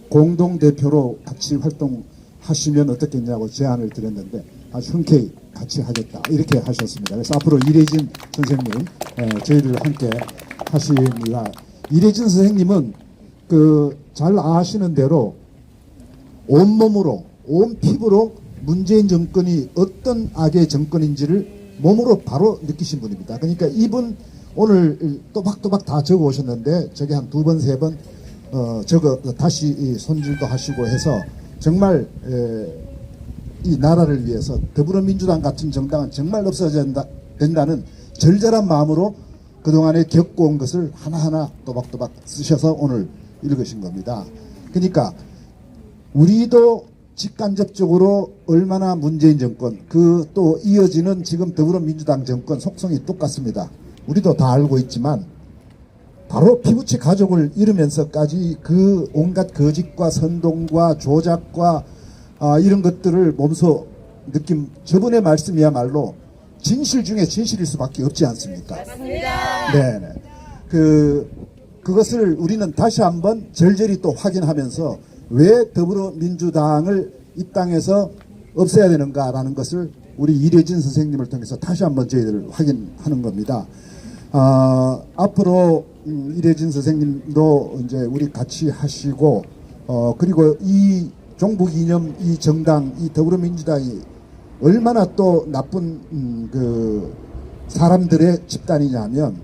공동대표로 같이 활동하시면 어떻겠냐고 제안을 드렸는데 아주 흔쾌히 같이 하겠다 이렇게 하셨습니다. 그래서 앞으로 이래진 선생님 저희들 함께 하십니다. 이래진 선생님은 잘 아시는 대로 온몸으로 온 피부로 문재인 정권이 어떤 악의 정권인지를 몸으로 바로 느끼신 분입니다. 그러니까 이분 오늘 또박또박 다 적어 오셨는데 저게 한 2번, 3번 적어 다시 손질도 하시고 해서 정말 이 나라를 위해서 더불어민주당 같은 정당은 정말 없어져야 된다는 절절한 마음으로 그동안에 겪어온 것을 하나하나 또박또박 쓰셔서 오늘 읽으신 겁니다. 그러니까 우리도 직간접적으로 얼마나 문재인 정권 또 이어지는 지금 더불어민주당 정권 속성이 똑같습니다. 우리도 다 알고 있지만 바로 피부치 가족을 잃으면서까지 그 온갖 거짓과 선동과 조작과 이런 것들을 몸소 느낀 저분의 말씀이야말로 진실 중에 진실일 수밖에 없지 않습니까? 맞습니다. 네네. 그것을 우리는 다시 한번 절절히 또 확인하면서 왜 더불어민주당을 이 땅에서 없애야 되는가라는 것을 우리 이래진 선생님을 통해서 다시 한번 저희들 확인하는 겁니다. 앞으로 이래진 선생님도 이제 우리 같이 하시고 그리고 이 종북 이념 이 정당 이 더불어민주당이 얼마나 또 나쁜 그 사람들의 집단이냐면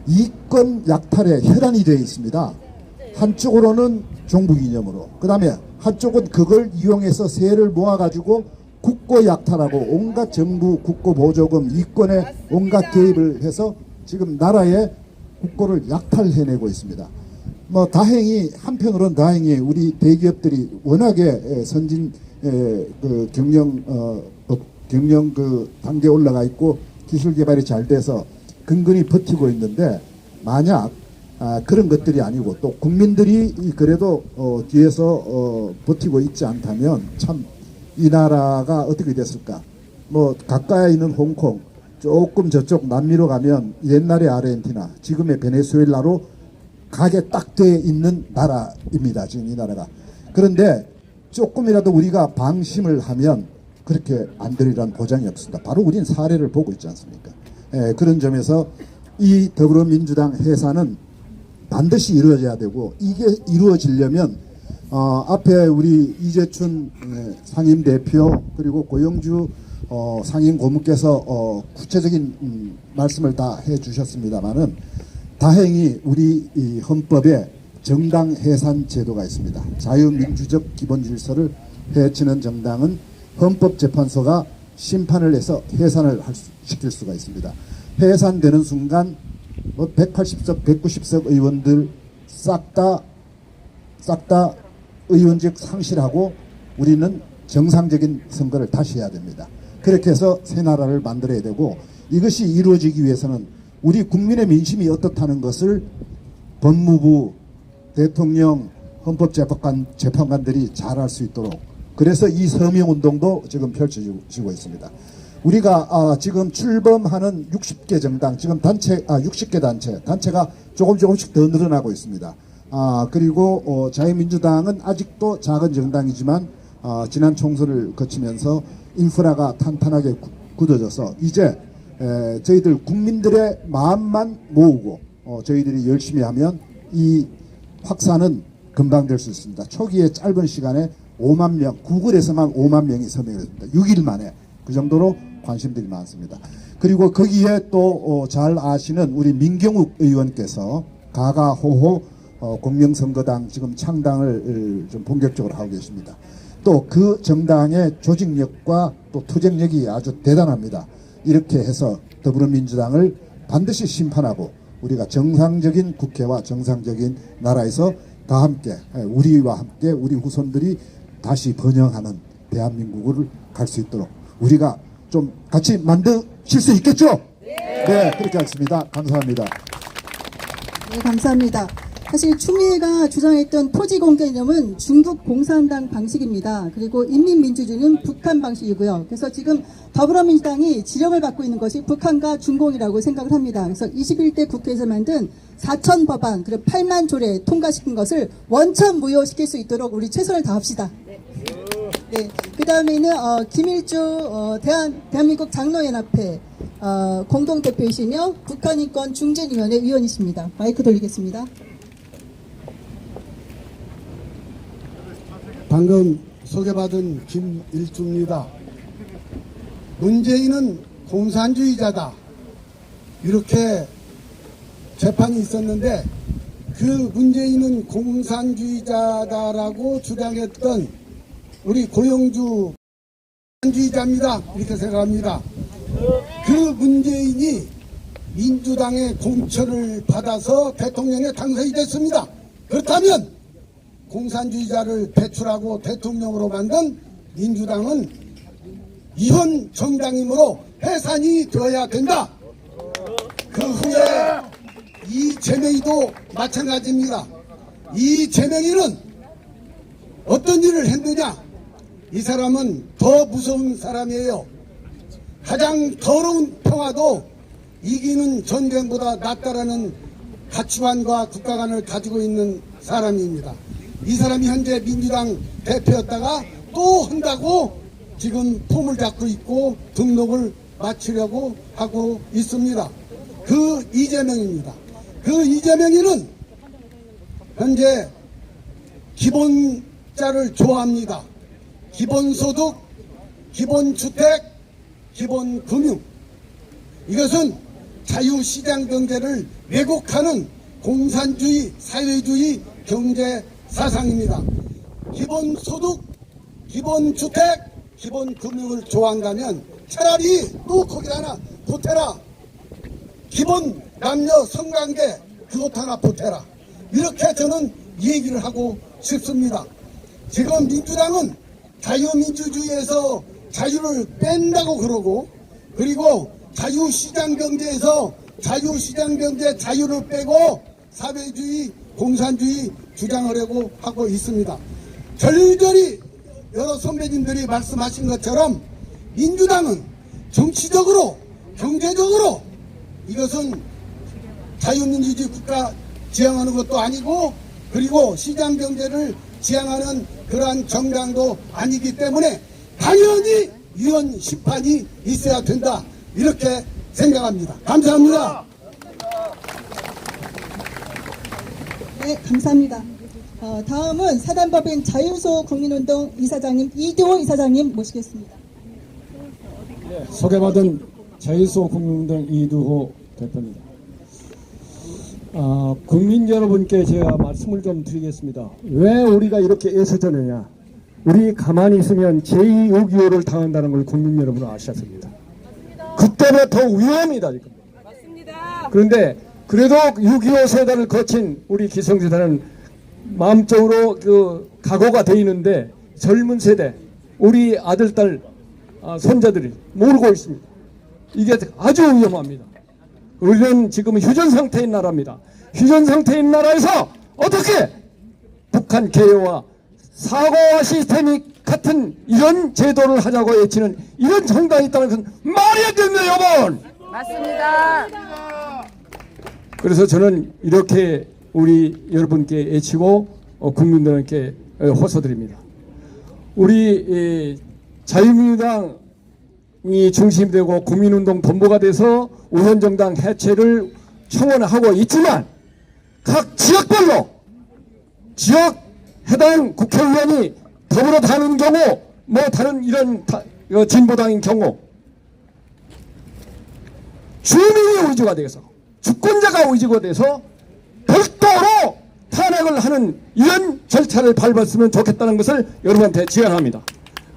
이권 약탈에 혈안이 되어 있습니다. 한쪽으로는 종북 이념으로 그 다음에 한쪽은 그걸 이용해서 세를 모아가지고 국고 약탈하고 온갖 정부 국고 보조금 이권에 온갖 개입을 해서 지금 나라의 국고를 약탈해내고 있습니다. 한편으로는 다행히 우리 대기업들이 워낙에 선진 그 경영 그 단계에 올라가 있고 기술 개발이 잘 돼서 근근히 버티고 있는데 만약 그런 것들이 아니고 또 국민들이 그래도 뒤에서 버티고 있지 않다면 참 이 나라가 어떻게 됐을까? 뭐 가까이 있는 홍콩, 조금 저쪽 남미로 가면 옛날의 아르헨티나, 지금의 베네수엘라로 가게 딱 돼 있는 나라입니다. 지금 이 나라가. 그런데 조금이라도 우리가 방심을 하면 그렇게 안 되리란 보장이 없습니다. 바로 우리는 사례를 보고 있지 않습니까? 그런 점에서 이 더불어민주당 해산은 반드시 이루어져야 되고, 이게 이루어지려면 앞에 우리 이재춘 상임대표 그리고 고영주 상임고문께서 구체적인 말씀을 다 해주셨습니다마는 다행히 우리 이 헌법에 정당 해산 제도가 있습니다. 자유민주적 기본 질서를 해치는 정당은 헌법재판소가 심판을 해서 해산을 시킬 수가 있습니다. 해산되는 순간 180석, 190석 의원들 싹 다 의원직 상실하고 우리는 정상적인 선거를 다시 해야 됩니다. 그렇게 해서 새 나라를 만들어야 되고, 이것이 이루어지기 위해서는 우리 국민의 민심이 어떻다는 것을 법무부, 대통령, 헌법재판관들이 잘 알 수 있도록, 그래서 이 서명운동도 지금 펼쳐지고 있습니다. 우리가 지금 출범하는 60개 정당, 지금 60개 단체가 조금씩 더 늘어나고 있습니다. 그리고 자유민주당은 아직도 작은 정당이지만 지난 총선을 거치면서 인프라가 탄탄하게 굳어져서 이제 저희들 국민들의 마음만 모으고 저희들이 열심히 하면 이 확산은 금방 될 수 있습니다. 초기에 짧은 시간에 5만 명, 구글에서만 5만 명이 서명했습니다. 6일 만에. 그 정도로 관심들이 많습니다. 그리고 거기에 또 잘 아시는 우리 민경욱 의원께서 가가호호 공명선거당 지금 창당을 좀 본격적으로 하고 계십니다. 또 그 정당의 조직력과 또 투쟁력이 아주 대단합니다. 이렇게 해서 더불어민주당을 반드시 심판하고 우리가 정상적인 국회와 정상적인 나라에서 다 함께, 우리와 함께 우리 후손들이 다시 번영하는 대한민국을 갈 수 있도록 우리가 좀 같이 만드실 수 있겠죠? 네, 그렇게 하겠습니다. 감사합니다. 네, 감사합니다. 사실 추미애가 주장했던 토지공개념은 중국 공산당 방식입니다. 그리고 인민민주주의는 북한 방식이고요. 그래서 지금 더불어민주당이 지령을 받고 있는 것이 북한과 중공이라고 생각을 합니다. 그래서 21대 국회에서 만든 4천 법안, 그리고 8만 조례 통과시킨 것을 원천 무효시킬 수 있도록 우리 최선을 다합시다. 네, 그 다음에는 김일주 대한민국 장로연합회 공동대표이시며 북한인권중재위원회 위원이십니다. 마이크 돌리겠습니다. 방금 소개받은 김일주입니다. 문재인은 공산주의자다, 이렇게 재판이 있었는데 그 문재인은 공산주의자다라고 주장했던 우리 고영주 공산주의자입니다, 이렇게 생각합니다. 그 문재인이 민주당의 공천을 받아서 대통령에 당선이 됐습니다. 그렇다면 공산주의자를 배출하고 대통령으로 만든 민주당은 이혼 정당이므로 해산이 되어야 된다. 그 후에 이재명이도 마찬가지입니다. 이재명이는 어떤 일을 했느냐? 이 사람은 더 무서운 사람이에요. 가장 더러운 평화도 이기는 전쟁보다 낫다라는 가치관과 국가관을 가지고 있는 사람입니다. 이 사람이 현재 민주당 대표였다가 또 한다고 지금 폼을 잡고 있고 등록을 마치려고 하고 있습니다. 그 이재명입니다. 그 이재명이는 현재 기본자를 좋아합니다. 기본소득, 기본주택, 기본금융. 이것은 자유시장 경제를 왜곡하는 공산주의, 사회주의 경제 사상입니다. 기본소득, 기본주택, 기본금융을 좋아한다면 차라리 또 거기 하나 보태라. 기본 남녀 성관계 그것 하나 보태라. 이렇게 저는 얘기를 하고 싶습니다. 지금 민주당은 자유민주주의에서 자유를 뺀다고 그러고, 그리고 자유시장경제에서 자유시장경제 자유를 빼고 사회주의, 공산주의 주장하려고 하고 있습니다. 절절히 여러 선배님들이 말씀하신 것처럼 민주당은 정치적으로, 경제적으로 이것은 자유민주주의 국가 지향하는 것도 아니고, 그리고 시장경제를 지향하는 그러한 정당도 아니기 때문에 당연히 위헌 심판이 있어야 된다, 이렇게 생각합니다. 감사합니다. 네, 감사합니다. 다음은 사단법인 자유소 국민운동 이사장님 이두호 이사장님 모시겠습니다. 소개받은 자유소 국민운동 이두호 대표입니다. 국민 여러분께 제가 말씀을 좀 드리겠습니다. 왜 우리가 이렇게 애써졌느냐? 우리 가만히 있으면 제2 6.25를 당한다는 걸 국민 여러분은 아셔야 됩니다. 그때보다 더 위험합니다, 지금. 맞습니다. 그런데 그래도 6.25 세대를 거친 우리 기성세대는 마음적으로 그 각오가 돼 있는데 젊은 세대, 우리 아들, 딸, 손자들이 모르고 있습니다. 이게 아주 위험합니다. 우리는 지금 휴전 상태인 나라입니다. 휴전 상태인 나라에서 어떻게 북한 개혁와 사고와 시스템이 같은 이런 제도를 하자고 외치는 이런 정당이 있다는 것은 말이 안 됩니다, 여러분. 맞습니다. 그래서 저는 이렇게 우리 여러분께 외치고 국민들께 호소드립니다. 우리 자유민주당이 중심이 되고 국민운동 본부가 돼서 우현정당 해체를 청원하고 있지만 각 지역별로 지역 해당 국회의원이 더불어 다른 경우, 뭐 다른 이런 진보당인 경우 주민이 의지가 돼서, 주권자가 의지가 돼서 별도로 탄핵을 하는 이런 절차를 밟았으면 좋겠다는 것을 여러분한테 제안합니다.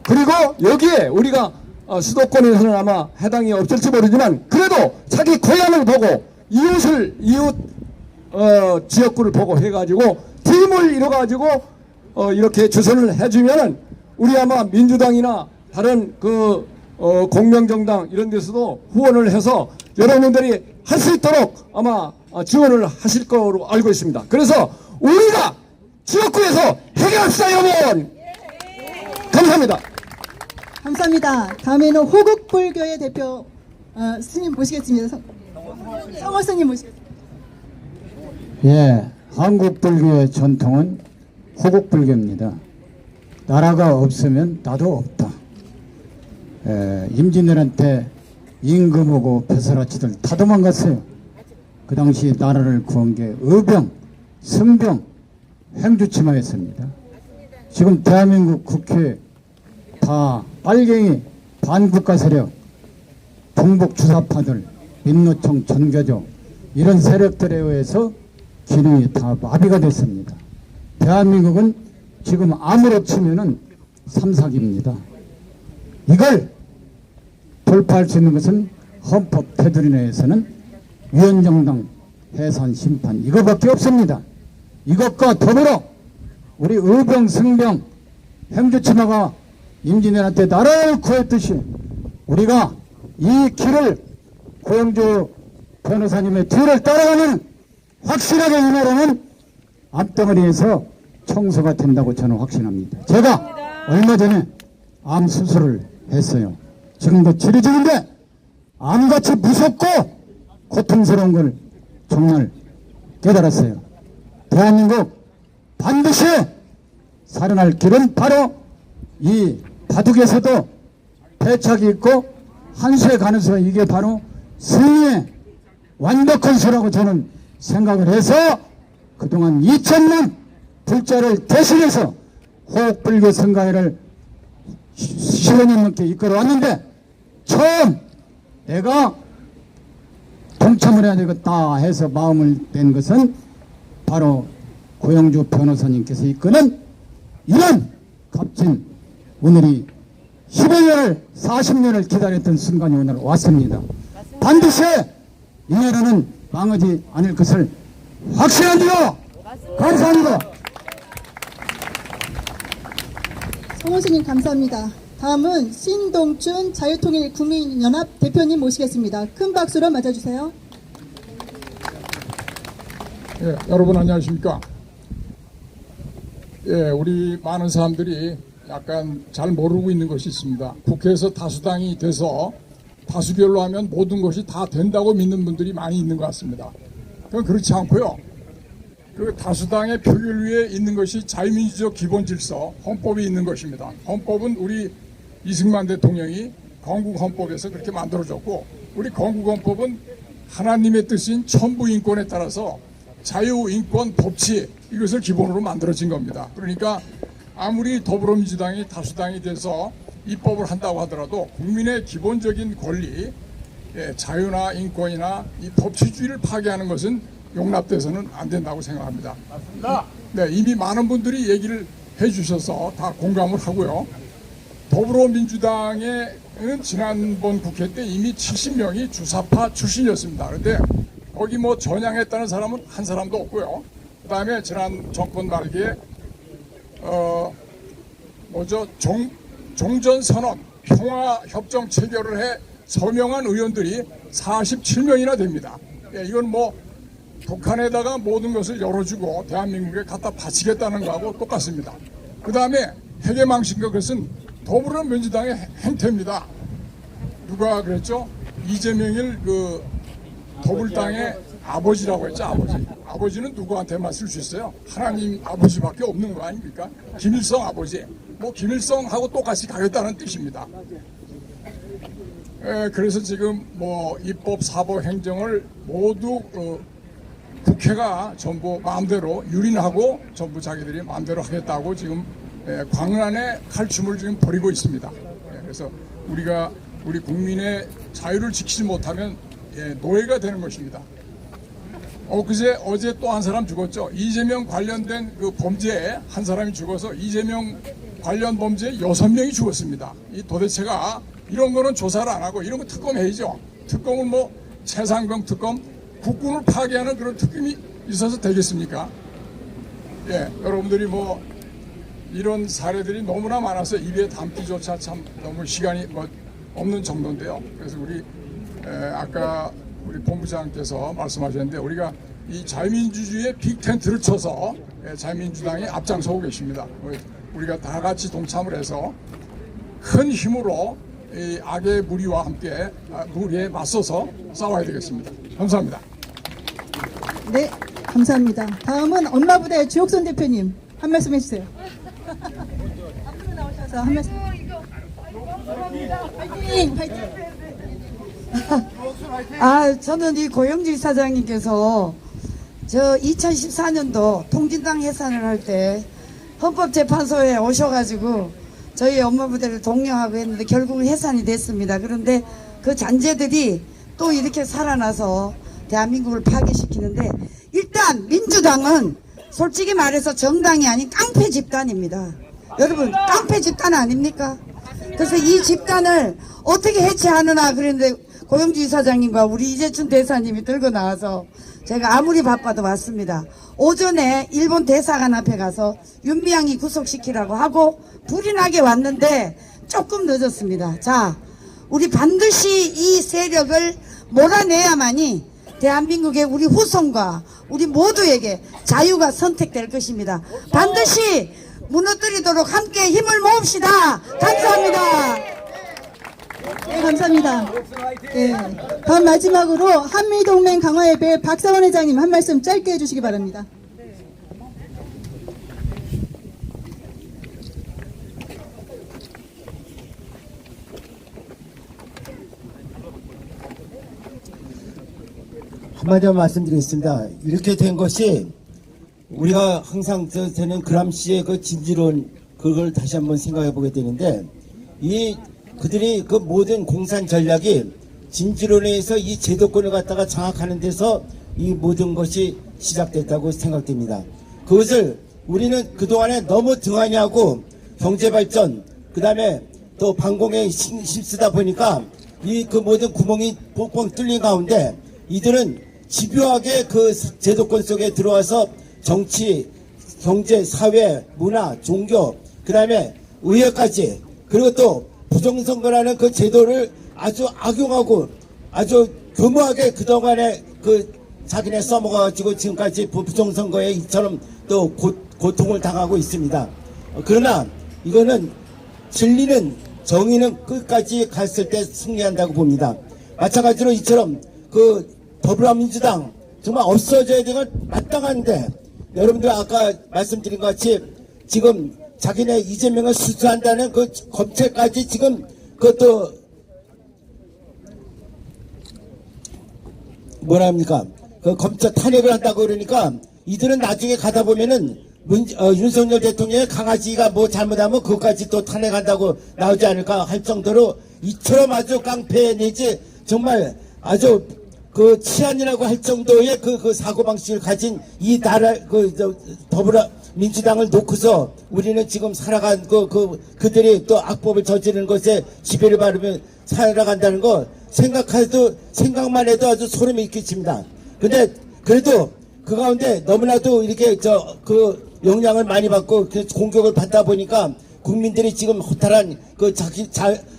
그리고 여기에 우리가 수도권에서는 아마 해당이 없을지 모르지만 그래도 자기 고향을 보고 이웃 지역구를 보고 해가지고 팀을 이뤄가지고 이렇게 주선을 해주면은 우리 아마 민주당이나 다른 공명정당 이런 데서도 후원을 해서 여러분들이 할 수 있도록 아마 지원을 하실 거로 알고 있습니다. 그래서 우리가 지역구에서 해결합시다, 여러분. 감사합니다. 감사합니다. 다음에는 호국불교의 대표 스님 모시겠습니다. 성호 스님 모시겠습니다. 예, 한국 불교의 전통은 호국불교입니다. 나라가 없으면 나도 없다. 임진왜란때 임금하고 벼슬아치들 다 도망갔어요. 그 당시 나라를 구한 게 의병, 승병, 행주치마였습니다. 지금 대한민국 국회 다 빨갱이, 반국가 세력, 동북 주사파들, 민노총, 전교조 이런 세력들에 의해서 기능이 다 마비가 됐습니다. 대한민국은 지금 아무로 치면은 삼삭입니다. 이걸 돌파할 수 있는 것은 헌법 테두리 내에서는 위헌정당 해산 심판 이거밖에 없습니다. 이것과 더불어 우리 의병, 승병, 행주치마가 임진왜란 때 나라를 구했듯이 우리가 이 길을 고영주 변호사님의 뒤를 따라가면 확실하게 이 나라는 암덩어리에서 청소가 된다고 저는 확신합니다. 제가 얼마 전에 암 수술을 했어요. 지금도 치료 중인데 암같이 무섭고 고통스러운 걸 정말 깨달았어요. 대한민국 반드시 살아날 길은 바로 이 바둑에서도 패착이 있고 한수에 가는 수, 이게 바로 승리의 완벽한 수라고 저는 생각을 해서 그동안 2000년 불자를 대신해서 호국불교 선가회를 15년 넘게 이끌어왔는데 처음 내가 동참을 해야 되겠다 해서 마음을 낸 것은 바로 고영주 변호사님께서 이끄는 이런 값진 오늘이 15년을 40년을 기다렸던 순간이 오늘 왔습니다. 반드시 이 나라는 망하지 않을 것을 확신합니다. 감사합니다. 홍원수님 감사합니다. 다음은 신동춘 자유통일국민연합 대표님 모시겠습니다. 큰 박수로 맞아주세요. 예, 여러분 안녕하십니까? 예, 우리 많은 사람들이 약간 잘 모르고 있는 것이 있습니다. 국회에서 다수당이 돼서 다수결로 하면 모든 것이 다 된다고 믿는 분들이 많이 있는 것 같습니다. 그건 그렇지 않고요. 그 다수당의 표결 위에 있는 것이 자유민주적 기본 질서, 헌법이 있는 것입니다. 헌법은 우리 이승만 대통령이 건국헌법에서 그렇게 만들어졌고, 우리 건국헌법은 하나님의 뜻인 천부인권에 따라서 자유, 인권, 법치 이것을 기본으로 만들어진 겁니다. 그러니까 아무리 더불어민주당이 다수당이 돼서 입법을 한다고 하더라도 국민의 기본적인 권리, 자유나 인권이나 이 법치주의를 파괴하는 것은 용납돼서는 안 된다고 생각합니다. 맞습니다. 네, 이미 많은 분들이 얘기를 해주셔서 다 공감을 하고요. 더불어민주당에는 지난번 국회 때 이미 70명이 주사파 출신이었습니다. 그런데 거기 뭐 전향했다는 사람은 한 사람도 없고요. 그 다음에 지난 정권 말기에 종전선언 평화협정 체결을 해 서명한 의원들이 47명이나 됩니다. 예, 이건 뭐 북한에다가 모든 것을 열어주고 대한민국에 갖다 바치겠다는 거하고 똑같습니다. 그 다음에 해계망신과 그것은 더불어민주당의 행태입니다. 누가 그랬죠? 이재명을 그 더불당의 아버지라고 했죠. 아버지는 누구한테만 쓸 수 있어요? 하나님 아버지밖에 없는 거 아닙니까? 김일성 아버지. 뭐 김일성하고 똑같이 가겠다는 뜻입니다. 그래서 지금 뭐 입법, 사법, 행정을 모두 국회가 전부 마음대로 유린하고 전부 자기들이 마음대로 하겠다고 지금 광란의 칼춤을 지금 벌이고 있습니다. 그래서 우리가 우리 국민의 자유를 지키지 못하면 노예가 되는 것입니다. 어제 또 한 사람 죽었죠. 이재명 관련된 그 범죄에 한 사람이 죽어서 이재명 관련 범죄에 6명이 죽었습니다. 이 도대체가 이런 거는 조사를 안 하고 이런 거 특검해야죠. 특검은 뭐 최상병 특검, 국군을 파괴하는 그런 특검이 있어서 되겠습니까? 예, 여러분들이 뭐 이런 사례들이 너무나 많아서 입에 담기조차 참 너무 시간이 뭐 없는 정도인데요. 그래서 우리 아까 우리 본부장께서 말씀하셨는데 우리가 이 자유민주주의의 빅텐트를 쳐서 자유민주당이 앞장서고 계십니다. 우리가 다 같이 동참을 해서 큰 힘으로 이 악의 무리와 함께 무리에 맞서서 싸워야 되겠습니다. 감사합니다. 네, 감사합니다. 다음은 엄마부대 주옥선 대표님 한 말씀 해주세요. 앞으로 나오셔서 한 말씀. 파이팅! 파이팅! 저는 이 고영주 이사장님께서 저 2014년도 통진당 해산을 할 때 헌법재판소에 오셔가지고 저희 엄마부대를 독려하고 했는데 결국은 해산이 됐습니다. 그런데 그 잔재들이 또 이렇게 살아나서 대한민국을 파괴시키는데, 일단 민주당은 솔직히 말해서 정당이 아닌 깡패 집단입니다. 여러분, 깡패 집단 아닙니까? 그래서 이 집단을 어떻게 해체하느냐 그랬는데 고영주 이사장님과 우리 이재춘 대사님이 들고 나와서 제가 아무리 바빠도 왔습니다. 오전에 일본 대사관 앞에 가서 윤미향이 구속시키라고 하고 불이 나게 왔는데 조금 늦었습니다. 자, 우리 반드시 이 세력을 몰아내야만이 대한민국의 우리 후손과 우리 모두에게 자유가 선택될 것입니다. 반드시 무너뜨리도록 함께 힘을 모읍시다. 감사합니다. 네, 감사합니다. 네, 다음 마지막으로 한미동맹 강화협의 박상원 회장님 한 말씀 짧게 해주시기 바랍니다. 한마디만 말씀드리겠습니다. 이렇게 된 것이 우리가 항상 저는 그람시의 그 진지론 그걸 다시 한번 생각해 보게 되는데, 그들이 그 모든 공산 전략이 진지론에 의해서 이 제도권을 갖다가 장악하는 데서 이 모든 것이 시작됐다고 생각됩니다. 그것을 우리는 그동안에 너무 등한히 하고 경제발전, 그 다음에 또 방공에 힘쓰다 보니까 그 모든 구멍이 뻥뻥 뚫린 가운데 이들은 집요하게 그 제도권 속에 들어와서 정치, 경제, 사회, 문화, 종교, 그 다음에 의회까지 그리고 또 부정선거라는 그 제도를 아주 악용하고 아주 교묘하게 그동안에 그 자기네 써먹어가지고 지금까지 부정선거에 이처럼 또 고통을 당하고 있습니다. 그러나 이거는 진리는 정의는 끝까지 갔을 때 승리한다고 봅니다. 마찬가지로 이처럼 그 더불어민주당 정말 없어져야 되는 건 마땅한데 여러분들 아까 말씀드린 것 같이 지금 자기네 이재명을 수사한다는 그 검찰까지 지금 그것도 뭐라 합니까? 그 검찰 탄핵을 한다고 그러니까 이들은 나중에 가다 보면은 윤석열 대통령의 강아지가 뭐 잘못하면 그것까지 또 탄핵한다고 나오지 않을까 할 정도로 이처럼 아주 깡패 내지 정말 아주 그 치안이라고 할 정도의 그 사고방식을 가진 이 나라 더불어민주당을 놓고서 우리는 지금 살아간 그들이 또 악법을 저지르는 것에 지배를 받으며 살아간다는 거 생각만 해도 아주 소름이 끼칩니다. 근데 그래도 그 가운데 너무나도 이렇게 영향을 많이 받고 공격을 받다 보니까 국민들이 지금 허탈한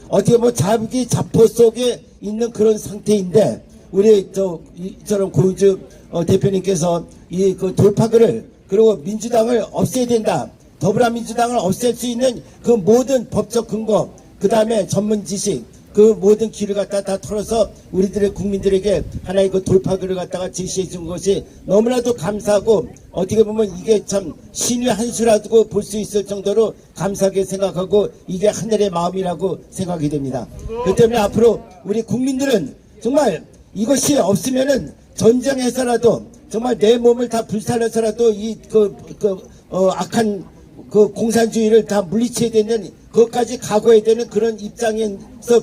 어떻게 보면 자기 자포 속에 있는 그런 상태인데 우리 이처럼 고유주 대표님께서 이 돌파구를 그리고 민주당을 없애야 된다. 더불어민주당을 없앨 수 있는 그 모든 법적 근거 그 다음에 전문 지식 그 모든 길을 갖다 다 털어서 우리들의 국민들에게 하나의 그 돌파구를 갖다가 제시해 준 것이 너무나도 감사하고 어떻게 보면 이게 참 신의 한 수라고 볼 수 있을 정도로 감사하게 생각하고 이게 하늘의 마음이라고 생각이 됩니다. 그 때문에 앞으로 우리 국민들은 정말 이것이 없으면은 전쟁에서라도 정말 내 몸을 다 불살려서라도 악한 그 공산주의를 다 물리쳐야 되는 그것까지 각오해야 되는 그런 입장에서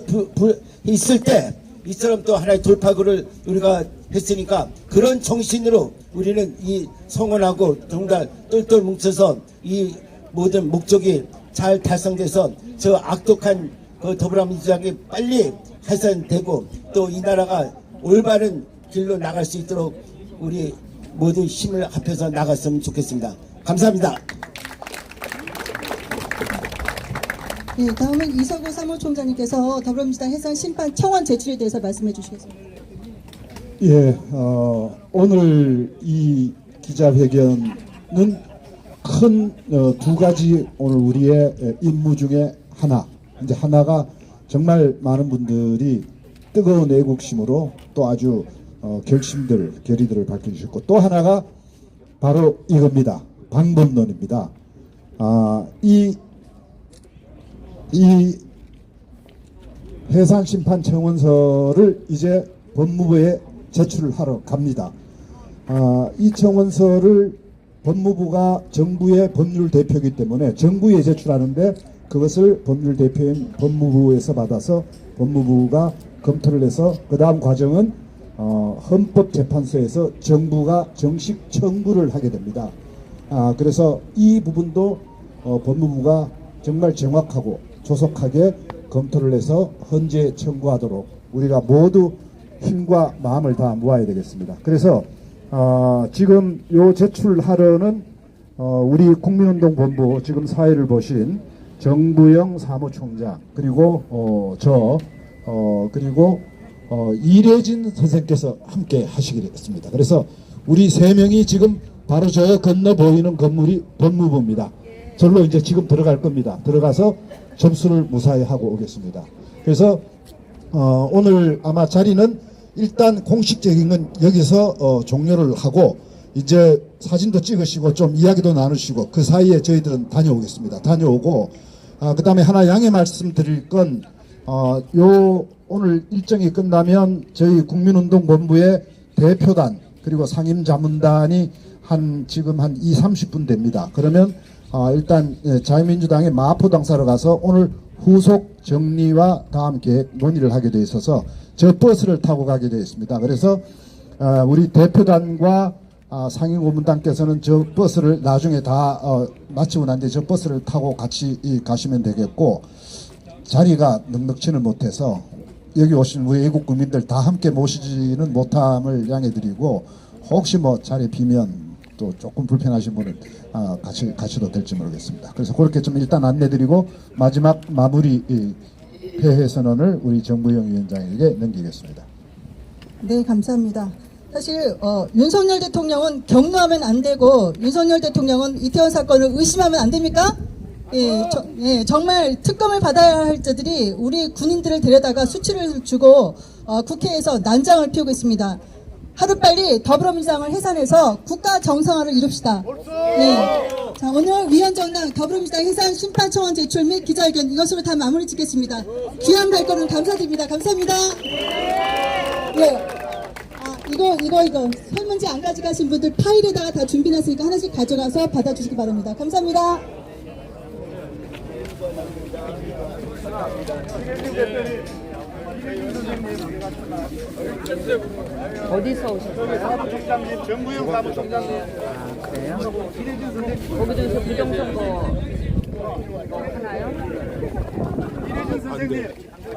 있을 때 이처럼 또 하나의 돌파구를 우리가 했으니까 그런 정신으로 우리는 이 성원하고 정말 똘똘 뭉쳐서 이 모든 목적이 잘 달성돼서 저 악독한 그 더불어민주당이 빨리 해산되고 또 이 나라가 올바른 길로 나갈 수 있도록 우리 모두 힘을 합해서 나갔으면 좋겠습니다. 감사합니다. 네, 다음은 이석우 사무총장님께서 더불어민주당 해산 심판 청원 제출에 대해서 말씀해 주시겠습니다. 예, 오늘 이 기자회견은 큰 두 가지 오늘 우리의 임무 중에 이제 하나가 정말 많은 분들이 뜨거운 애국심으로 또 아주 결의들을 밝혀주셨고 또 하나가 바로 이겁니다. 방법론입니다. 이 해산심판 청원서를 이제 법무부에 제출을 하러 갑니다. 이 청원서를 법무부가 정부의 법률 대표이기 때문에 정부에 제출하는데 그것을 법률 대표인 법무부에서 받아서 법무부가 검토를 해서 그 다음 과정은 헌법재판소에서 정부가 정식 청구를 하게 됩니다. 그래서 이 부분도 법무부가 정말 정확하고 조속하게 검토를 해서 헌재 청구하도록 우리가 모두 힘과 마음을 다 모아야 되겠습니다. 그래서 지금 요 제출하려는 우리 국민운동본부 지금 사회를 보신 정부영 사무총장 그리고 그리고 이래진 선생께서 함께 하시겠습니다. 그래서 우리 세 명이 지금 바로 저 건너 보이는 건물이 법무부입니다. 절로 이제 지금 들어갈 겁니다. 들어가서 점수를 무사히 하고 오겠습니다. 그래서 오늘 아마 자리는 일단 공식적인 건 여기서 종료를 하고 이제 사진도 찍으시고 좀 이야기도 나누시고 그 사이에 저희들은 다녀오겠습니다. 다녀오고 그 다음에 하나 양해 말씀드릴 건 오늘 일정이 끝나면 저희 국민운동본부의 대표단 그리고 상임자문단이 지금 한 20-30분 됩니다. 그러면 일단 자유민주당의 마포 당사로 가서 오늘 후속 정리와 다음 계획 논의를 하게 돼 있어서 저 버스를 타고 가게 되어 있습니다. 그래서 우리 대표단과 상임고문단께서는 저 버스를 나중에 다 마치고 난 뒤에 저 버스를 타고 같이 가시면 되겠고 자리가 넉넉지는 못해서 여기 오신 우리 외국 국민들 다 함께 모시지는 못함을 양해드리고 혹시 뭐 자리 비면 또 조금 불편하신 분은 가셔도 될지 모르겠습니다. 그래서 그렇게 좀 일단 안내드리고 마지막 마무리 폐회 선언을 우리 정부영 위원장에게 넘기겠습니다. 네, 감사합니다. 사실 윤석열 대통령은 격노하면 안 되고 윤석열 대통령은 이태원 사건을 의심하면 안 됩니까? 정말 특검을 받아야 할 자들이 우리 군인들을 데려다가 수치를 주고 국회에서 난장을 피우고 있습니다. 하루빨리 더불어민주당을 해산해서 국가 정상화를 이룹시다. 네. 자, 오늘 위원정당 더불어민주당 해산 심판청원 제출 및 기자회견 이것으로 다 마무리 짓겠습니다. 귀한 발걸음 감사드립니다. 감사합니다. 네. 이거 설문지 안 가져가신 분들 파일에다가 다 준비해놨으니까 하나씩 가져가서 받아주시기 바랍니다. 감사합니다. 어디서 오셨어요? 사무총장님, 정부영 사무총장님. 아, 그래요? 거기서 부정선거 하나요? 이래준 선생님.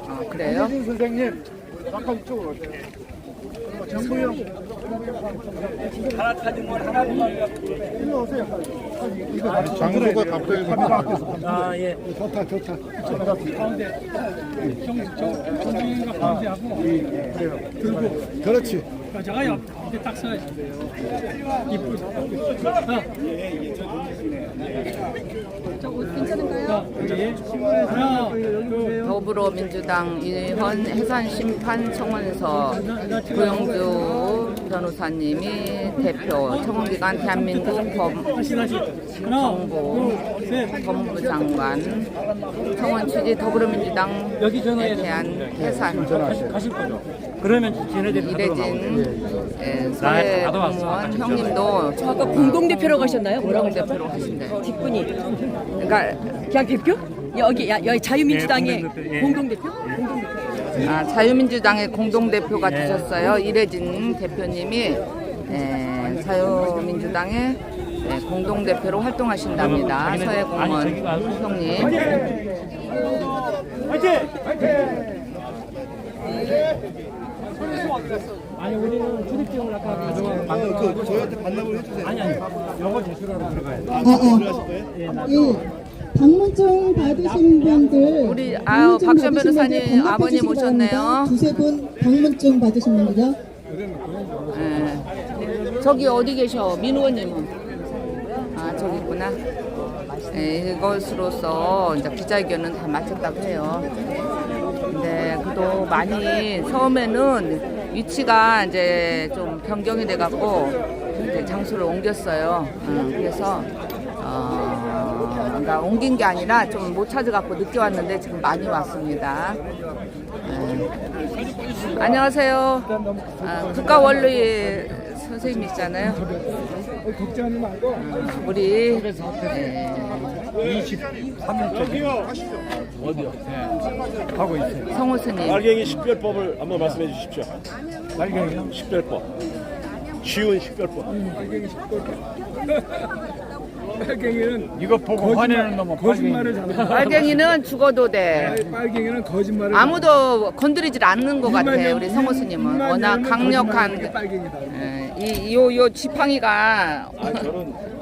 아, 그래요? 이래준 선생님. 잠깐 이쪽으로 오세요. 정부영. 하나 타지면 하나만. 일로 오세요. 장소가 갑자기 아, 예. 좋다. 가운데. 정부영과 가운데하고. 그래요. 들고. 그렇지. 제가요. 이제 딱 서야지. 이쁘. 저옷 괜찮은가요? 더불어민주당 의원 해산심판청원서 고영주 변호사님이 대표, 청원기관 대한민국 법무부 장관, 청원 취지 더불어민주당에 대한 해산. 그러면 쟤네들이 이래진 사회 공무원 형님도 아까 공동대표로 가셨나요? 뭐라고 공동대표로 하신대요. 뒷분이. 그러니까 그냥 대표? 여기 자유민주당의 공동대표? 자유민주당의 공동대표가 되셨어요. 이래진 대표님이 자유민주당의 공동대표로 활동하신답니다. 서해 공무원 형님. 화이팅! 아니 우리는 주립병을 아까 방금 저희한테 반납을 해주세요. 아니 영어 제출하러 들어가야 돼. 예. 방문증 받으신 분들 우리 박시현 변호사님 아버님 오셨네요. 두세 분 방문증 받으신 분들요. 저기 어디 계셔? 민 의원님은? 저기 있구나. 이것으로서 이제 기자회견은 다 마쳤다고 해요. 근데 그래도 많이 처음에는 위치가 이제 좀 변경이 돼갖고 이제 장소를 옮겼어요. 그래서 그러니까 옮긴 게 아니라 좀 못 찾아갖고 늦게 왔는데 지금 많이 왔습니다. 안녕하세요. 국가원로위 선생님이시잖아요. 걱정하지 말고. 우리 23일째 어디요? 하고 있어요. 성우 스님. 말갱이 식별법을 한번 말씀해 주십시오. 말갱이요? 식별법. 쉬운 식별법. 빨갱이는 이거 보고 화내는 놈은 거짓말을 잘한다. 빨갱이는 죽어도 돼. 빨갱이는 거짓말을 아무도 건드리질 않는 것 같아. 우리 성우 스님은 워낙 강력한. 요 지팡이가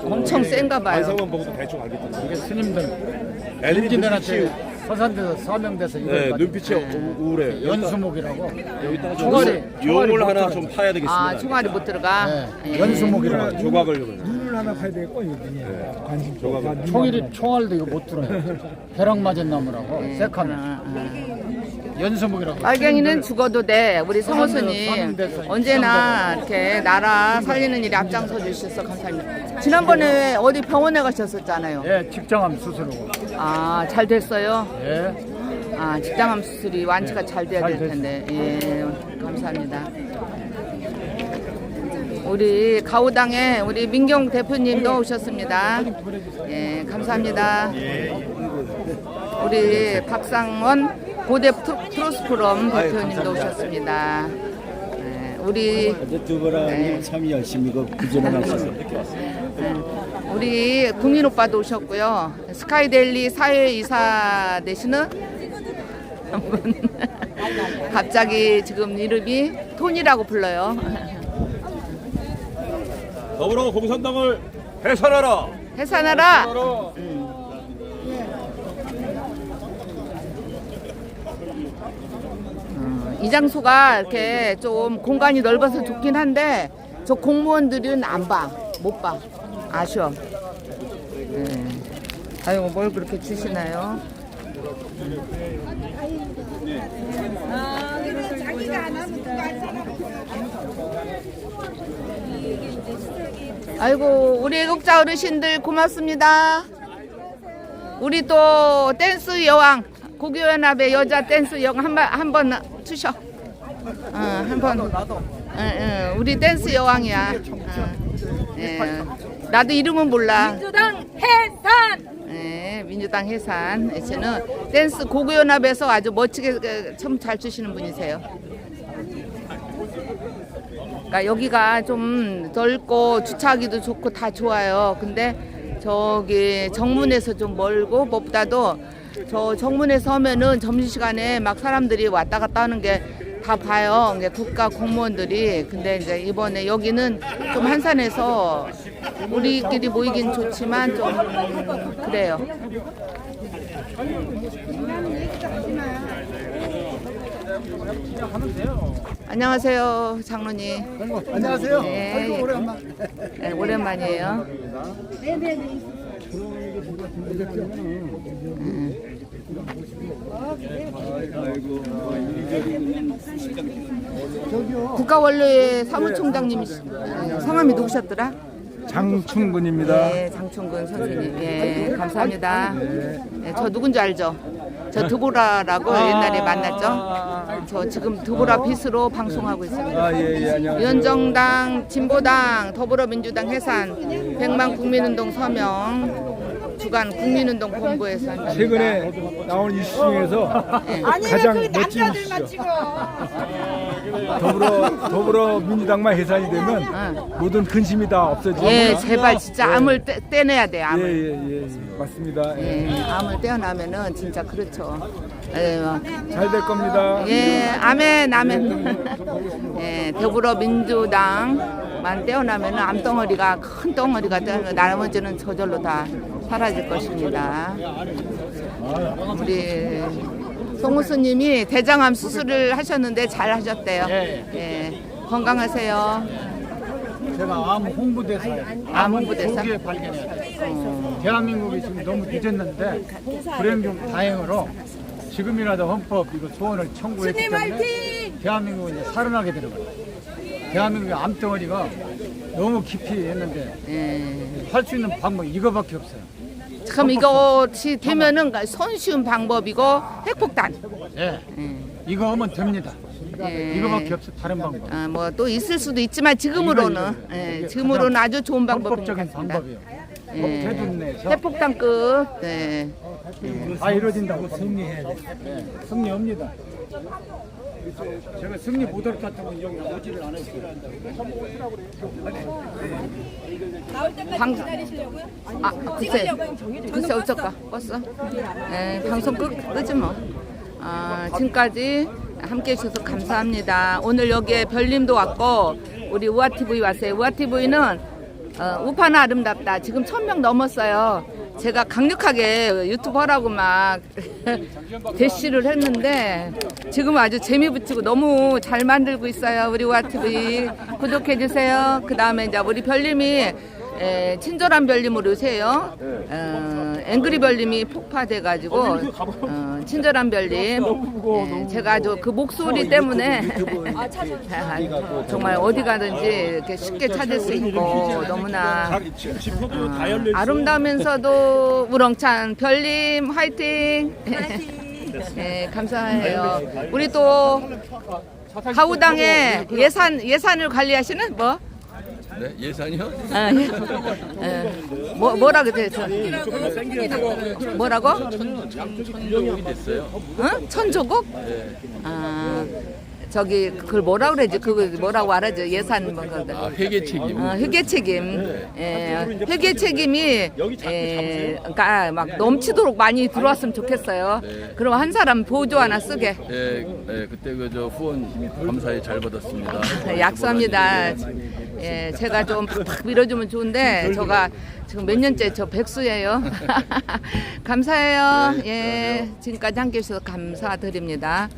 엄청 센가 봐요. 반성만 보고도 대충 알겠던데. 이게 스님들 엘리진들한테 서산돼서 서명돼서 이걸 눈빛이 우울해. 연수목이라고 여기다가 총알이 용을 하나 좀 파야 되겠습니다. 총알이 못 들어가. 연수목이라고 조각을 눈을 하나 파야 되겠고 여기 관심 조각을. 총알도 이거 못 들어요. 벼락 맞은 나무라고 새카면 연수목이라고. 빨갱이는 죽어도 돼. 우리 성우 스님 언제나 이렇게 나라 살리는 일에 앞장서 주셔서 감사합니다. 지난번에 어디 병원에 가셨었잖아요. 예, 직장암 수술로. 잘 됐어요? 예. 직장암 수술이 완치가 잘 돼야 될 텐데. 예, 감사합니다. 우리 가우당의 우리 민경 대표님도 오셨습니다. 예, 감사합니다. 우리 박상원 고대 트로스포럼 대표님도 오셨습니다. 우리 두 분이 참 열심히 구전을 하셔서 우리 국민 오빠도 오셨고요. 스카이데일리 사회이사 되시는 분 갑자기 지금 이름이 톤이라고 불러요. 더불어 공산당을 해산하라. 해산하라. 이 장소가 이렇게 좀 공간이 넓어서 좋긴 한데 저 공무원들은 안 봐, 못 봐. 아쉬워. 아이고 뭘 그렇게 주시나요? 아이고 우리 애국자 어르신들 고맙습니다. 우리 또 댄스 여왕 고교연합의 여자 댄스 여왕 한번 추셔. 한번. 우리 댄스 여왕이야. 나도 이름은 몰라. 민주당 해산. 네, 민주당 해산. 저는 댄스 고교연합에서 아주 멋지게 참 잘 추시는 분이세요. 그러니까 여기가 좀 넓고 주차하기도 좋고 다 좋아요. 근데 저기 정문에서 좀 멀고 무엇보다도 저 정문에서 하면은 점심시간에 막 사람들이 왔다 갔다 하는 게 다 봐요. 이제 국가 공무원들이. 근데 이제 이번에 여기는 좀 한산해서 우리끼리 모이긴 좋지만 좀 그래요. 안녕하세요, 장로님. 안녕하세요. 네, 네, 오랜만이에요. 국가원로의 사무총장님이 성함이 누구셨더라? 장충근입니다. 네, 장충근 선생님. 예, 감사합니다. 네, 저 누군지 알죠? 저 드보라라고 옛날에 만났죠? 저 지금 드보라 빛으로 방송하고 있습니다. 안녕하세요. 위원정당, 진보당, 더불어민주당 해산, 100만 국민운동 서명, 주간 국민운동 본부에서 한답니다. 최근에 나온 이슈 중에서 가장 멋진 이슈죠. 더불어민주당만 해산이 되면 모든 근심이 다 없어지고. 예, 제발 진짜 암을 떼내야 돼. 암을. 예, 맞습니다. 예, 암을 떼어나면은 진짜 그렇죠. 예, 잘 될 겁니다. 예, 아멘, 아멘. 예, 더불어민주당만 떼어나면은 암덩어리가 큰 덩어리가 떼어나면 나머지는 저절로 다 사라질 것입니다. 우리 송우수님이 대장암 수술을 하셨는데 잘 하셨대요. 예, 건강하세요. 제가 암 홍보대사예요. 암 홍보대사? 초기에 발견해야 돼요. 대한민국이 지금 너무 늦었는데 불행 중 다행으로 지금이라도 헌법 이거 소원을 청구했기 때문에 대한민국은 이제 살아나게 되는 거예요. 대한민국의 암덩어리가 너무 깊이 했는데 할 수 있는 방법이 이거밖에 없어요. 참 이것이 되면은 손쉬운 방법이고 핵폭탄. 예. 이거 하면 됩니다. 예. 이거밖에 없어 다른 방법. 뭐 또 있을 수도 있지만 지금으로는 지금으로는 아주 좋은 방법인 것 같습니다. 방법이에요. 대둔 내에서 핵폭탄급. 네. 다 이루어진다고 승리해야 돼. 승리합니다. 제가 승리 못할 것 같으면 여기 오지를 않았어요. 나올 때까지 기다리시려고요? 글쎄 어쩔까? 껐어? 네, 방송 끄지 뭐. 지금까지 함께 해주셔서 감사합니다. 오늘 여기에 별님도 왔고 우리 우아TV 왔어요. 우아TV는 우파나 아름답다. 지금 1000명 넘었어요. 제가 강력하게 유튜브 하라고 막 대시를 했는데 지금 아주 재미 붙이고 너무 잘 만들고 있어요. 우리 우아TV 구독해 주세요. 그 다음에 이제 우리 별님이 친절한 별님으로 오세요. 앵그리 별님이 폭파돼가지고 친절한 별님. 제가 아주 그 목소리 때문에 정말 어디 가든지 이렇게 쉽게 찾을 수 있고 너무나 아름다우면서도 우렁찬 별님 화이팅. 네, 감사해요. 우리 또 가우당의 예산을 관리하시는 뭐? 네, 예산이요? 뭐라 그래? 뭐라고? 천조국이 됐어요. 응? 천조국? 네. 저기 그걸 뭐라 그러지? 그거 뭐라고 알아죠? 예산 뭐 그거. 회계 책임. 회계 책임. 회계 책임이 그러니까 막 넘치도록 많이 들어왔으면 좋겠어요. 그럼 한 사람 보조 하나 쓰게. 그때 그저 후원 감사히 잘 받았습니다. 약속합니다. 예, 제가 좀 팍팍 밀어주면 좋은데 제가 지금 몇 년째 저 백수예요. 감사해요. 예, 지금까지 함께 해주셔서 감사드립니다.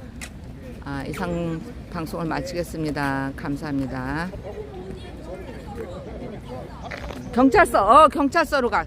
이상 방송을 마치겠습니다. 감사합니다. 경찰서로 가.